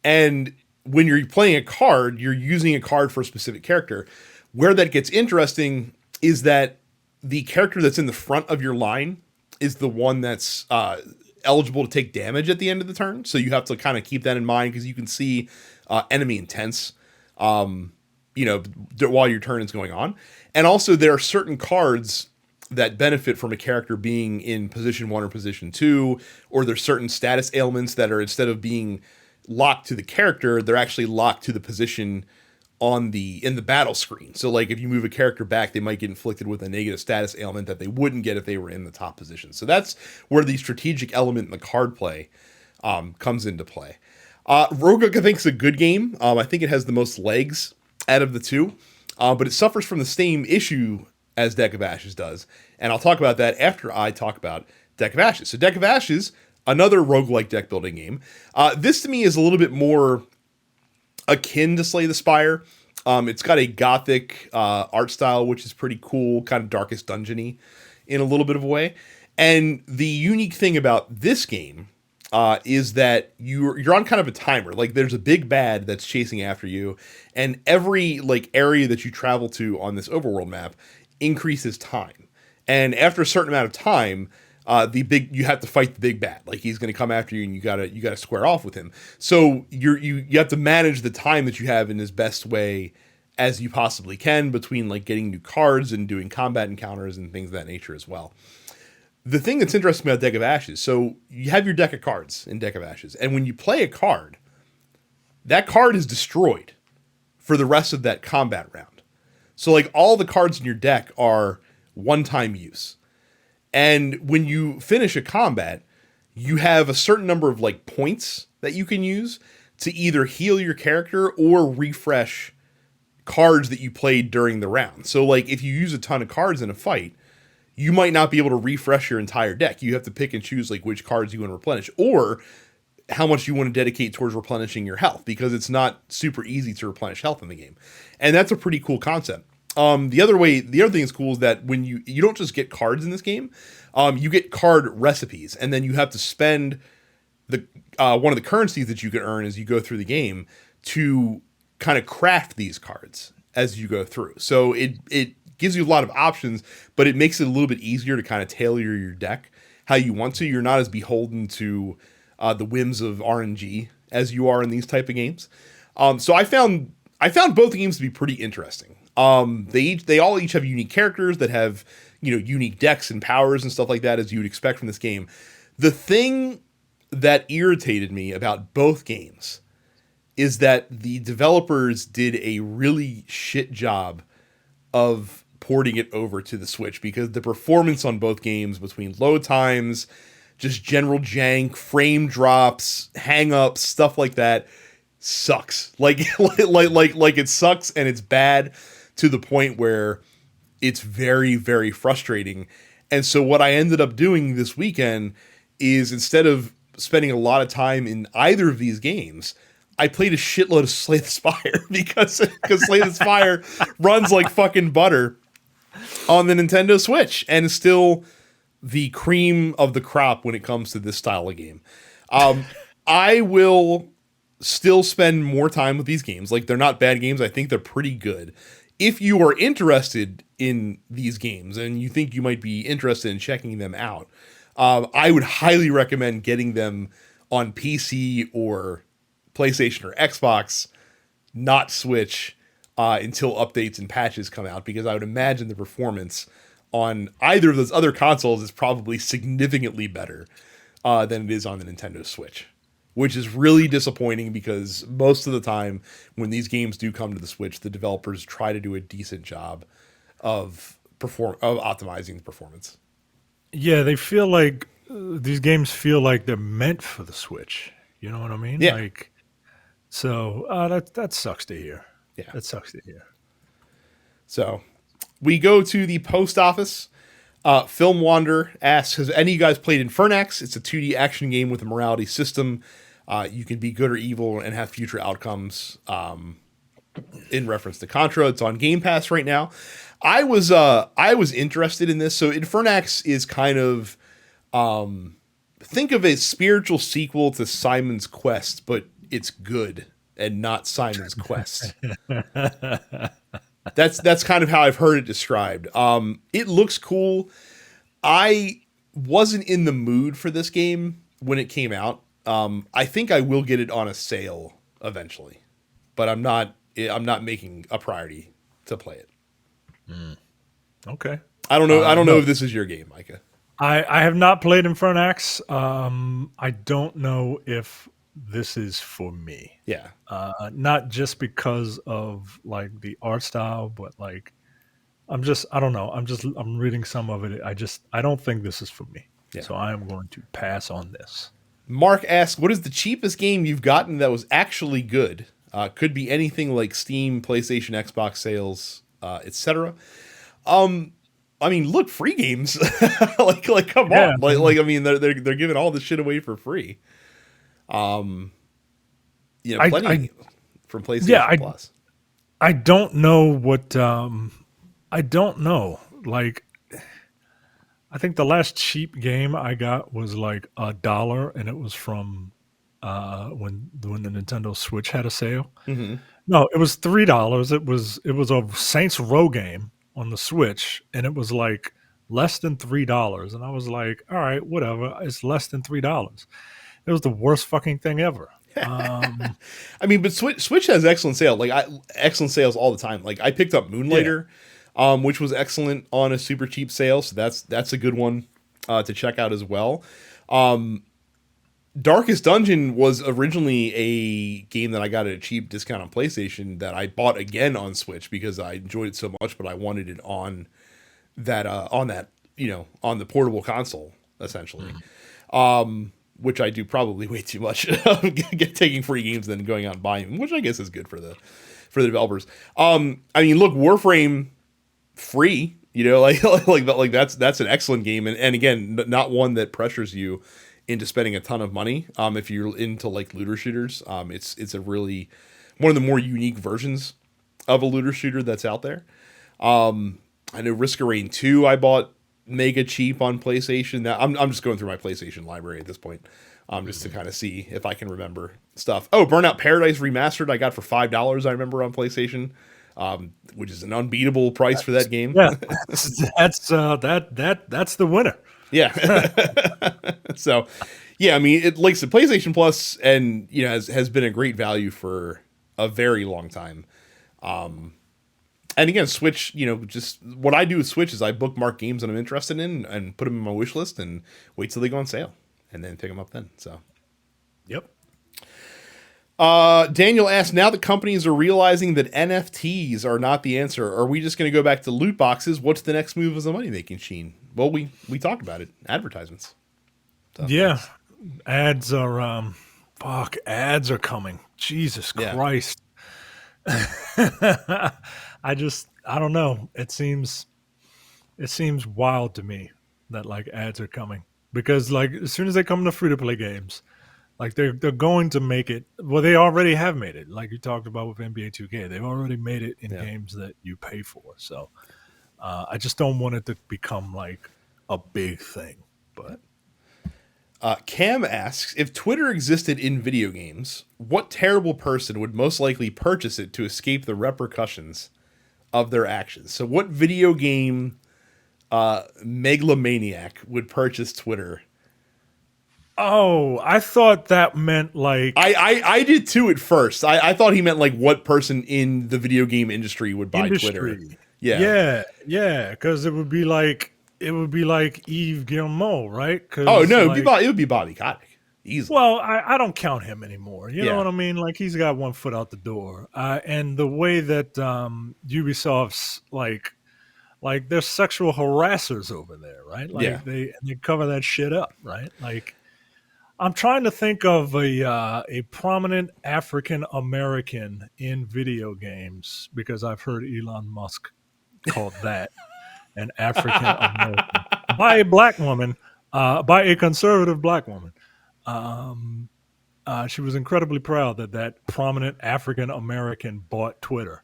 And when you're playing a card, you're using a card for a specific character. Where that gets interesting is that the character that's in the front of your line is the one that's eligible to take damage at the end of the turn. So you have to kind of keep that in mind because you can see enemy intents while your turn is going on. And also there are certain cards that benefit from a character being in position 1 or position 2, or there's certain status ailments that are, instead of being locked to the character, they're actually locked to the position in the battle screen. So like if you move a character back, they might get inflicted with a negative status ailment that they wouldn't get if they were in the top position. So that's where the strategic element in the card play comes into play. Roguebook, I think, is a good game. I think it has the most legs out of the 2, but it suffers from the same issue as Deck of Ashes does. And I'll talk about that after I talk about Deck of Ashes. So Deck of Ashes, another roguelike deck building game. This to me is a little bit more akin to Slay the Spire. It's got a gothic art style, which is pretty cool, kind of Darkest Dungeon-y in a little bit of a way. And the unique thing about this game is that you're on kind of a timer. Like there's a big bad that's chasing after you, and every like area that you travel to on this overworld map increases time. And after a certain amount of time, you have to fight the big bad. Like he's going to come after you, and you gotta square off with him. So you have to manage the time that you have in as best way as you possibly can between like getting new cards and doing combat encounters and things of that nature as well. The thing that's interesting about Deck of Ashes, so you have your deck of cards in Deck of Ashes, and when you play a card, that card is destroyed for the rest of that combat round. So like all the cards in your deck are one-time use. And when you finish a combat, you have a certain number of like points that you can use to either heal your character or refresh cards that you played during the round. So like if you use a ton of cards in a fight, you might not be able to refresh your entire deck. You have to pick and choose like which cards you want to replenish or how much you want to dedicate towards replenishing your health, because it's not super easy to replenish health in the game. And that's a pretty cool concept. The other thing that's cool is that when you don't just get cards in this game, you get card recipes, and then you have to spend the one of the currencies that you can earn as you go through the game to kind of craft these cards as you go through. So it gives you a lot of options, but it makes it a little bit easier to kind of tailor your deck how you want to. You're not as beholden to the whims of RNG as you are in these type of games. So I found both games to be pretty interesting. They all each have unique characters that have, unique decks and powers and stuff like that, as you would expect from this game. The thing that irritated me about both games is that the developers did a really shit job of porting it over to the Switch, because the performance on both games, between load times, just general jank, frame drops, hang-ups, stuff like that, sucks. Like it sucks, and it's bad to the point where it's very, very frustrating. And so what I ended up doing this weekend is, instead of spending a lot of time in either of these games, I played a shitload of Slay the Spire because Slay the Spire runs like fucking butter on the Nintendo Switch and is still the cream of the crop when it comes to this style of game. I will still spend more time with these games. Like, they're not bad games. I think they're pretty good. If you are interested in these games and you think you might be interested in checking them out, I would highly recommend getting them on PC or PlayStation or Xbox, not Switch, until updates and patches come out, because I would imagine the performance on either of those other consoles is probably significantly better than it is on the Nintendo Switch, which is really disappointing, because most of the time when these games do come to the Switch, the developers try to do a decent job of optimizing the performance. Yeah, they feel like these games feel like they're meant for the Switch. You know what I mean? Yeah. So that sucks to hear. Yeah. That sucks to hear. So we go to the post office. Film Wander asks, has any of you guys played Infernax? It's a 2D action game with a morality system. You can be good or evil and have future outcomes, in reference to Contra. It's on Game Pass right now. I was interested in this. So Infernax is kind of, think of a spiritual sequel to Simon's Quest, but it's good and not Simon's Quest. That's kind of how I've heard it described. It looks cool. I wasn't in the mood for this game when it came out. I think I will get it on a sale eventually, but I'm not making a priority to play it. Okay. I don't know if this is your game, Micah. I have not played Infernax. I don't know if this is for me. Yeah. Not just because of like the art style, but like I don't know. I'm reading some of it. I don't think this is for me. Yeah. So I am going to pass on this. Mark asks, what is the cheapest game you've gotten that was actually good? Could be anything like Steam, PlayStation, Xbox sales, etc. I mean, look, free games. like come on. Like I mean, they're giving all this shit away for free. Plenty from PlayStation Plus. I don't know what I don't know. Like, I think the last cheap game I got was like $1, and it was from when the Nintendo Switch had a sale. Mm-hmm. No, it was $3. It was a Saints Row game on the Switch, and it was like less than $3. And I was like, all right, whatever. It's less than $3. It was the worst fucking thing ever. I mean, but Switch has excellent sales. Like excellent sales all the time. Like I picked up Moonlighter, which was excellent on a super cheap sale. So that's a good one to check out as well. Darkest Dungeon was originally a game that I got at a cheap discount on PlayStation that I bought again on Switch because I enjoyed it so much, but I wanted it on that on the portable console essentially. Which I do probably way too much, taking free games and then going out and buying them, which I guess is good for the developers. I mean, look, Warframe free, like that's an excellent game, and again, not one that pressures you into spending a ton of money. If you're into like looter shooters, it's a really one of the more unique versions of a looter shooter that's out there. I know Risk of Rain 2 I bought mega cheap on PlayStation. Now I'm just going through my PlayStation library at this point, just to kind of see if I can remember stuff. Oh, Burnout Paradise Remastered I got for $5. I remember on PlayStation, which is an unbeatable price for that game. Yeah, that's the winner. Yeah. So, yeah, I mean, it likes the PlayStation Plus, and has been a great value for a very long time. And again, Switch, just what I do with Switch is I bookmark games that I'm interested in and put them in my wish list and wait till they go on sale and then pick them up then. So, yep. Daniel asked, now that companies are realizing that NFTs are not the answer, are we just going to go back to loot boxes? What's the next move as a money-making machine? Well, we talked about it. Advertisements. So, yeah. Ads are, ads are coming. Jesus Christ. I don't know. It seems wild to me that like ads are coming because like as soon as they come to free to play games, like they're going to make it. Well, they already have made it. Like you talked about with NBA 2K, they've already made it in games that you pay for. So I just don't want it to become like a big thing. But Cam asks, if Twitter existed in video games, what terrible person would most likely purchase it to escape the repercussions of their actions? So what video game megalomaniac would purchase Twitter? Oh, I thought that meant like... I did too at first. I thought he meant like what person in the video game industry would buy Twitter. Yeah, because it would be like Yves Guillemot, right? Oh no, it would be Bobby Kotick. Easily. Well, I don't count him anymore. You know what I mean? Like he's got one foot out the door. And the way that Ubisoft's like they're sexual harassers over there, right? Like they cover that shit up, right? Like I'm trying to think of a prominent African American in video games because I've heard Elon Musk called that an African American by a black woman, by a conservative black woman. She was incredibly proud that prominent African American bought Twitter.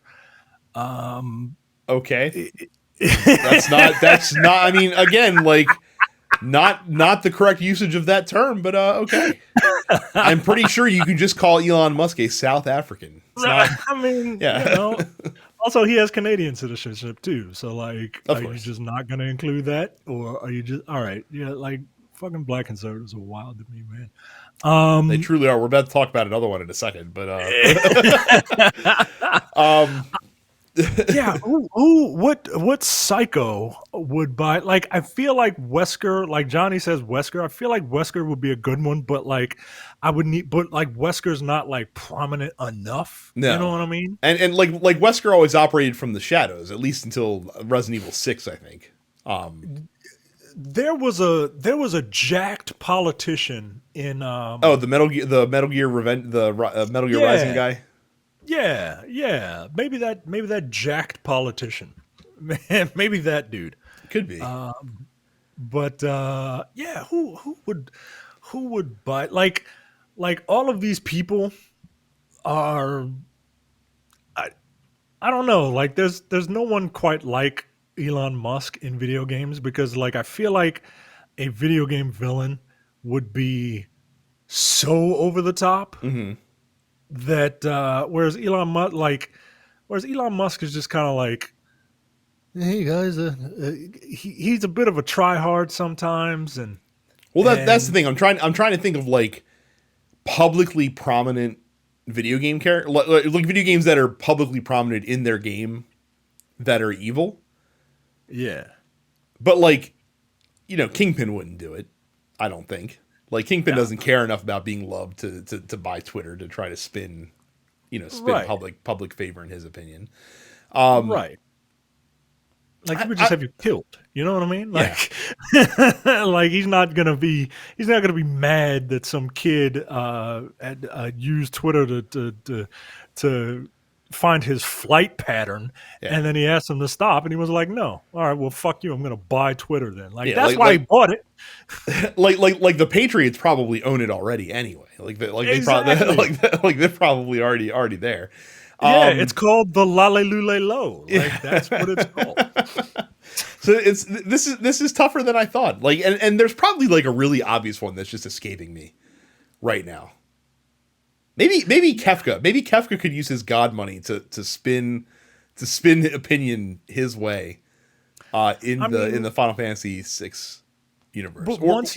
Okay, that's not. I mean, again, like not the correct usage of that term, but okay. I'm pretty sure you can just call Elon Musk a South African. Right. I mean, also, he has Canadian citizenship too. So, like, are you just not going to include that, or are you just all right? Yeah, like fucking black conservatives are wild to me, man. They truly are. We're about to talk about another one in a second, but yeah. What psycho would buy? Like, I feel like Wesker. Like Johnny says, Wesker. I feel like Wesker would be a good one, but like, but like Wesker's not like prominent enough. No. You know what I mean? And like Wesker always operated from the shadows, at least until Resident Evil 6, I think. There was a jacked politician in the Metal Gear Metal Gear Rising guy. Yeah. Maybe that jacked politician. Maybe that dude. Could be. But who would buy like all of these people are I don't know, like there's no one quite like Elon Musk in video games because like I feel like a video game villain would be so over the top. Mm-hmm. That whereas Elon Musk is just kind of like hey guys, he's a bit of a tryhard sometimes, and Well, that's the and thing. I'm trying to think of like publicly prominent video game character, like video games that are publicly prominent in their game that are evil. yeah, But like, Kingpin wouldn't do it. I don't think. Like Kingpin no, doesn't care enough about being loved to buy Twitter to try to spin, spin right, public favor in his opinion. right. Like he would just I have you killed. You know what I mean? Yeah. Like, like he's not gonna be mad that some kid had used Twitter to find his flight pattern, Yeah. and then he asked him to stop, and he was like, "No, all right, well, fuck you. I'm gonna buy Twitter then." Like Yeah, that's why he bought it. like the Patriots probably own it already anyway. They probably Exactly. like they're probably already there. Yeah, it's called the Lalelule Low. Like Yeah. that's what it's called. So this is tougher than I thought. Like and there's probably like a really obvious one that's just escaping me right now. Maybe Kefka. Maybe Kefka could use his god money to spin opinion his way I in mean, the Final Fantasy VI universe. but once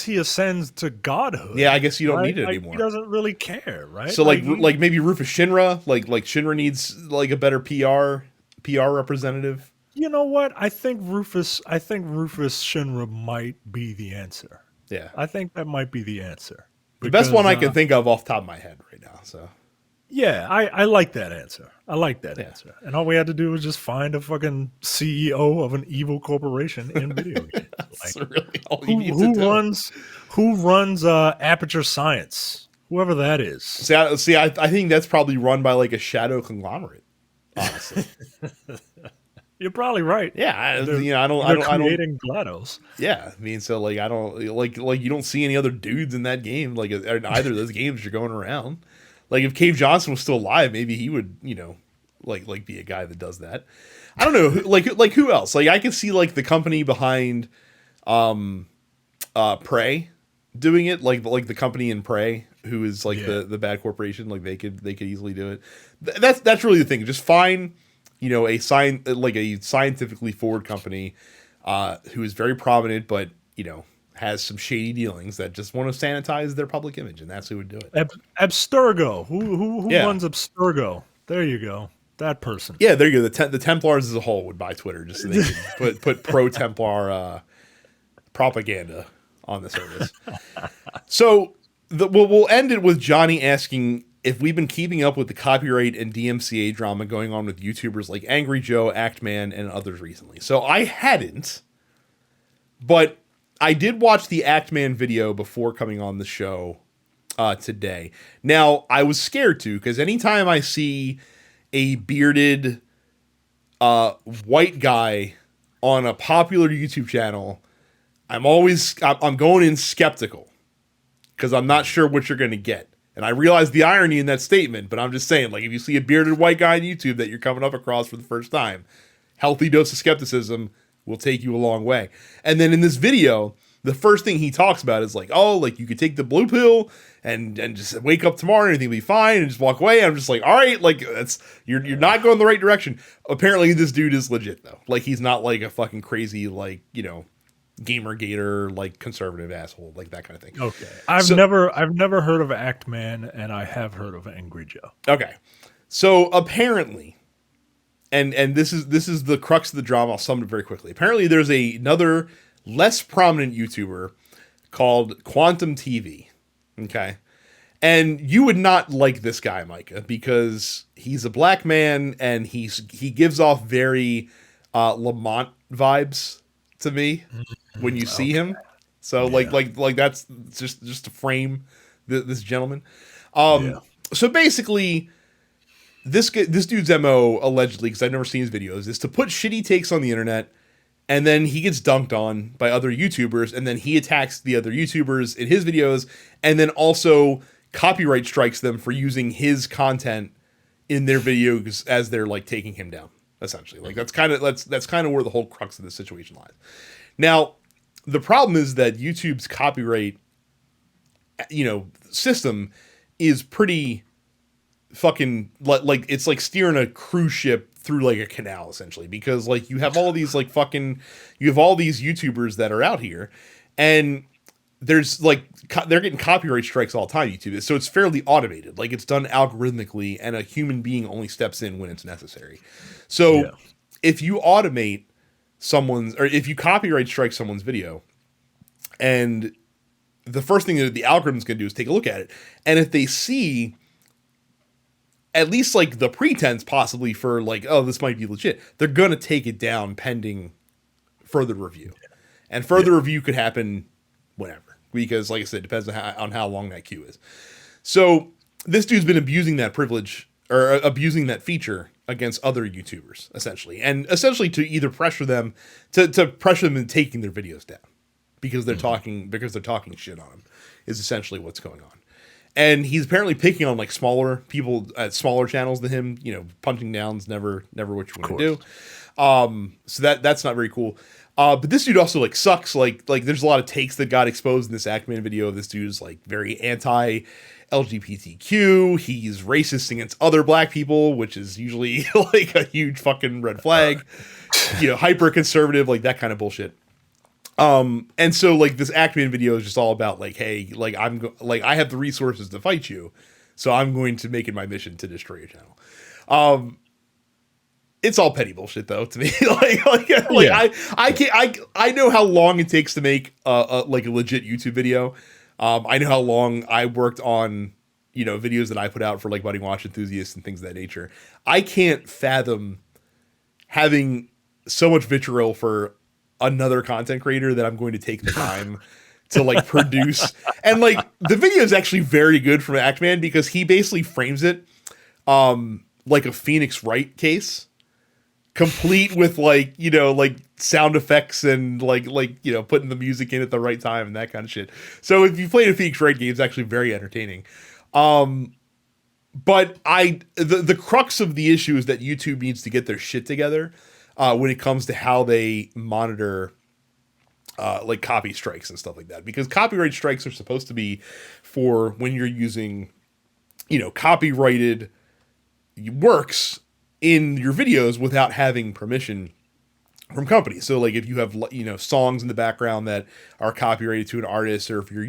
he ascends to godhood, Yeah, I guess you don't right? need it Like anymore. he doesn't really care, right? So like maybe Rufus Shinra, like Shinra needs like a better PR representative. you know what? I think Rufus Shinra might be the answer. Yeah. I think that might be the answer. The best one I Because, can think of off the top of my head right now. So yeah, I like that answer. I like that Yeah. answer. And all we had to do was just find a fucking CEO of an evil corporation in video games. that's Like really all you need to who do. runs Aperture Science? Whoever that is. I think that's probably run by like a shadow conglomerate. Honestly, You're probably right. yeah. I don't. They're creating GLaDOS. Yeah, I mean, so like I don't like you don't see any other dudes in that game. Like in either of those games you're going around. Like if Cave Johnson was still alive, maybe he would like be a guy that does that. I don't know. Like who else? Like I could see like the company behind Prey doing it. Like the company in Prey, who is like Yeah. the bad corporation. Like they could easily do it. That's really the thing. Just find a scientifically forward company who is very prominent, but has some shady dealings that just want to sanitize their public image, and that's who would do it. Abstergo. Who Yeah. runs Abstergo? There you go. That person. Yeah, there you go. The Templars as a whole would buy Twitter just so they could put pro Templar propaganda on the service. So we'll end it with Johnny asking if we've been keeping up with the copyright and DMCA drama going on with YouTubers like Angry Joe, Actman, and others recently. So I hadn't, but I did watch the Actman video before coming on the show today. Now, I was scared to, because anytime I see a bearded white guy on a popular YouTube channel, I'm going in skeptical, because I'm not sure what you're going to get. And I realize the irony in that statement, but I'm just saying, like, if you see a bearded white guy on YouTube that you're coming up across for the first time, healthy dose of skepticism will take you a long way. And then in this video, the first thing he talks about is like, oh, like you could take the blue pill and just wake up tomorrow and everything will be fine and just walk away. And I'm just like, all right, like you're not going the right direction. Apparently this dude is legit though. Like he's not like a fucking crazy, like, Gamergator, like conservative asshole, like that kind of thing. Okay. I've never heard of Actman, and I have heard of Angry Joe. Okay. So apparently, and this is the crux of the drama, I'll sum it very quickly. Apparently there's another less prominent YouTuber called Quantum TV. Okay. And you would not like this guy, Micah, because he's a black man and he gives off very Lamont vibes to me when you see him. So Yeah. like that's just to frame this gentleman. Yeah. So basically, this dude's MO, allegedly, because I've never seen his videos, is to put shitty takes on the internet, and then he gets dunked on by other YouTubers, and then he attacks the other YouTubers in his videos, and then also copyright strikes them for using his content in their videos as they're like taking him down, essentially. Like that's kind of where the whole crux of the situation lies. Now, the problem is that YouTube's copyright, system is pretty fucking like it's like steering a cruise ship through like a canal essentially, because like you have all these like you have all these YouTubers that are out here, and there's like they're getting copyright strikes all the time. YouTube is, so it's fairly automated, like it's done algorithmically, and a human being only steps in when it's necessary. So if you automate someone's, or if you copyright strike someone's video, and the first thing that the algorithm's going to do is take a look at it, and if they see at least like the pretense possibly for like, oh, this might be legit, they're going to take it down pending further review. And further review could happen whenever, because like I said, it depends on how long that queue is. So this dude's been abusing that privilege, or abusing that feature against other YouTubers, essentially. And essentially to either pressure them, to pressure them into taking their videos down. Because they're talking shit on him, is essentially what's going on. And he's apparently picking on like smaller people at smaller channels than him. You know, punching down's never what you want to do. So that's not very cool. But this dude also like sucks. Like there's a lot of takes that got exposed in this Actman video. This dude's like very anti LGBTQ. He's racist against other black people, which is usually like a huge fucking red flag. You know, hyper conservative, like that kind of bullshit. And so like this Actman video is just all about like, hey, like I have the resources to fight you, so I'm going to make it my mission to destroy your channel. It's all petty bullshit though to me. I know how long it takes to make a legit YouTube video. I know how long I worked on, you know, videos that I put out for like budding watch enthusiasts and things of that nature. I can't fathom having so much vitriol for another content creator that I'm going to take the time to like produce. And like the video is actually very good from Actman, because he basically frames it like a Phoenix Wright case, complete with like, you know, like sound effects and like you know, putting the music in at the right time and that kind of shit. So if you played a Phoenix Wright game, it's actually very entertaining. But the crux of the issue is that YouTube needs to get their shit together when it comes to how they monitor like copy strikes and stuff like that. Because copyright strikes are supposed to be for when you're using, you know, copyrighted works in your videos without having permission from companies. So like if you have, you know, songs in the background that are copyrighted to an artist, or if you're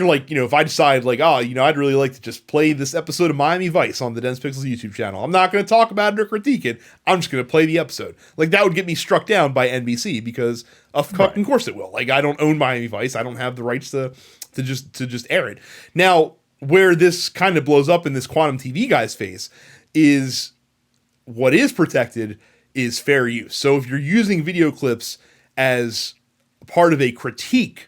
like, you know, if I decide like, oh, you know, I'd really like to just play this episode of Miami Vice on the Dense Pixels YouTube channel, I'm not going to talk about it or critique it. I'm just going to play the episode. Like that would get me struck down by NBC, because of fucking course it will. Like I don't own Miami Vice. I don't have the rights to just air it. Now, where this kind of blows up in this Quantum TV guy's face is what is protected is fair use. So if you're using video clips as part of a critique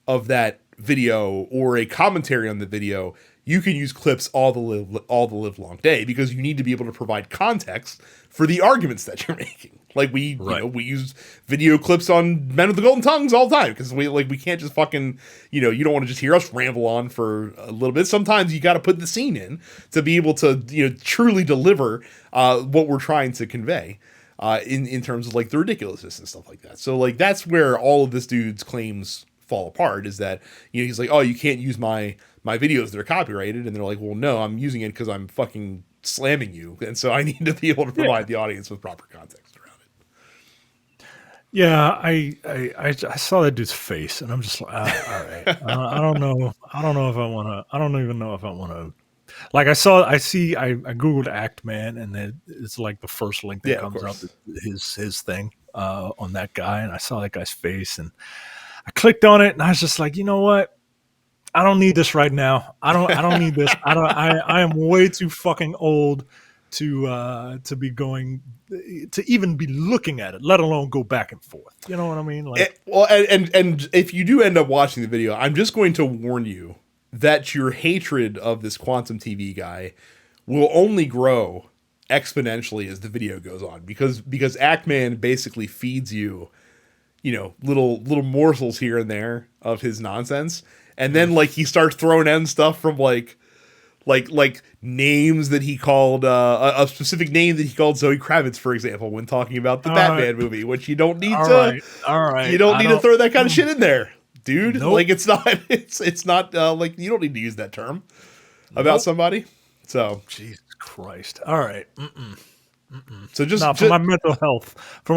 of that video or a commentary on the video, you can use clips all the live long day, because you need to be able to provide context for the arguments that you're making. Like you know, we use video clips on Men with the Golden Tongues all the time, because we can't just fucking, you know, you don't want to just hear us ramble on for a little bit. Sometimes you got to put the scene in to be able to, you know, truly deliver what we're trying to convey in terms of like the ridiculousness and stuff like that. So like that's where all of this dude's claims fall apart, is that, you know, he's like, oh, you can't use my videos that are copyrighted, and they're like, well, no, I'm using it because I'm fucking slamming you, and so I need to be able to provide the audience with proper context around it. Yeah, I saw that dude's face, and I'm just like, all right, I don't know if I want to. I don't even know if I want to. Like I googled Actman, and it's like the first link that comes up is his thing on that guy, and I saw that guy's face, and I clicked on it, and I was just like, you know what? I don't need this right now. I don't need this. I am way too fucking old to be going to even be looking at it, let alone go back and forth. You know what I mean? Like, and if you do end up watching the video, I'm just going to warn you that your hatred of this Quantum TV guy will only grow exponentially as the video goes on, because Actman basically feeds you, you know, little morsels here and there of his nonsense, and then like he starts throwing in stuff from like names that he called a specific name that he called Zoe Kravitz, for example, when talking about the Batman movie, which you don't need you don't need to throw that kind of shit in there, dude. Nope. Like it's not like you don't need to use that term about somebody. So Jesus Christ. All right. So for my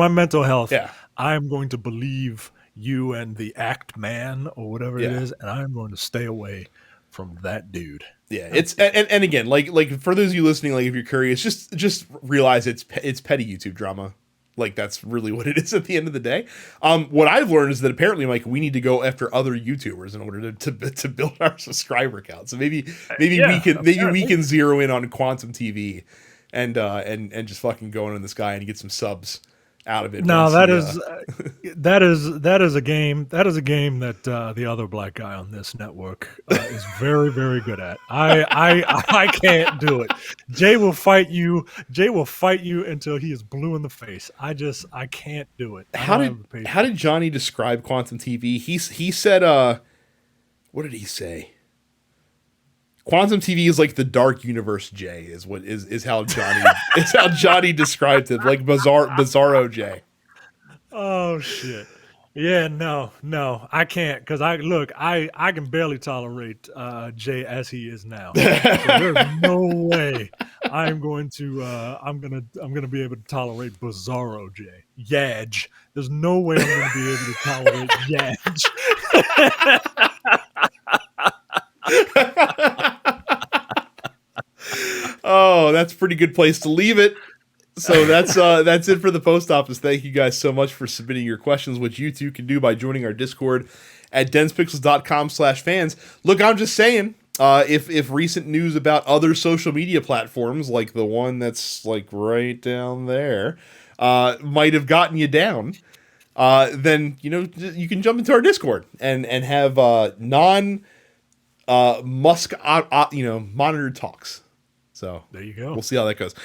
mental health, yeah. I'm going to believe you and the act man or whatever it Yeah. is, and I'm going to stay away from that dude. Yeah, it's and again, like for those of you listening, like if you're curious, just realize it's petty YouTube drama. Like that's really what it is at the end of the day. What I've learned is that apparently, like, we need to go after other YouTubers in order to build our subscriber count. So maybe we can zero in on Quantum TV, and just fucking go in on this guy and get some subs out of it. No, that is a game. That is a game that the other black guy on this network is very, very good at. I can't do it. Jay will fight you. Jay will fight you until he is blue in the face. I can't do it. How did Johnny describe Quantum TV? He said, what did he say? Quantum TV is like the dark universe Jay is how Johnny described it, like Bizarro Jay. Oh shit. Yeah, no, I can't, because I can barely tolerate Jay as he is now. So there's no way I'm gonna be able to tolerate Bizarro Jay. Yaj. There's no way I'm gonna be able to tolerate Yaj. Oh, that's a pretty good place to leave it. So that's it for the post office. Thank you guys so much for submitting your questions, which you too can do by joining our Discord at densepixels.com/fans. Look, I'm just saying, if recent news about other social media platforms, like the one that's like right down there, might have gotten you down, then you can jump into our Discord and have Musk monitored talks. So there you go. We'll see how that goes.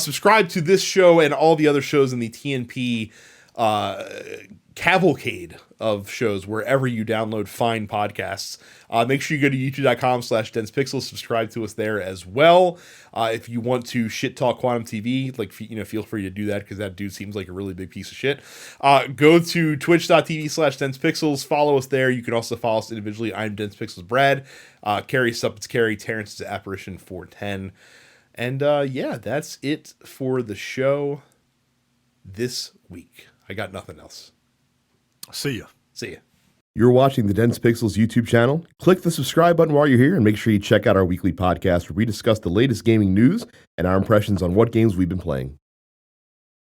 Subscribe to this show and all the other shows in the TNP cavalcade of shows wherever you download fine podcasts. Make sure you go to youtube.com/densepixels. Subscribe to us there as well. If you want to shit talk Quantum TV, feel free to do that, because that dude seems like a really big piece of shit. Go to twitch.tv/densepixels. Follow us there. You can also follow us individually. I'm Densepixels Brad. Carrie Suppets Carrie. Terrence is Apparition 410. And that's it for the show this week. I got nothing else. See ya. You're watching the Dense Pixels YouTube channel. Click the subscribe button while you're here, and make sure you check out our weekly podcast where we discuss the latest gaming news and our impressions on what games we've been playing.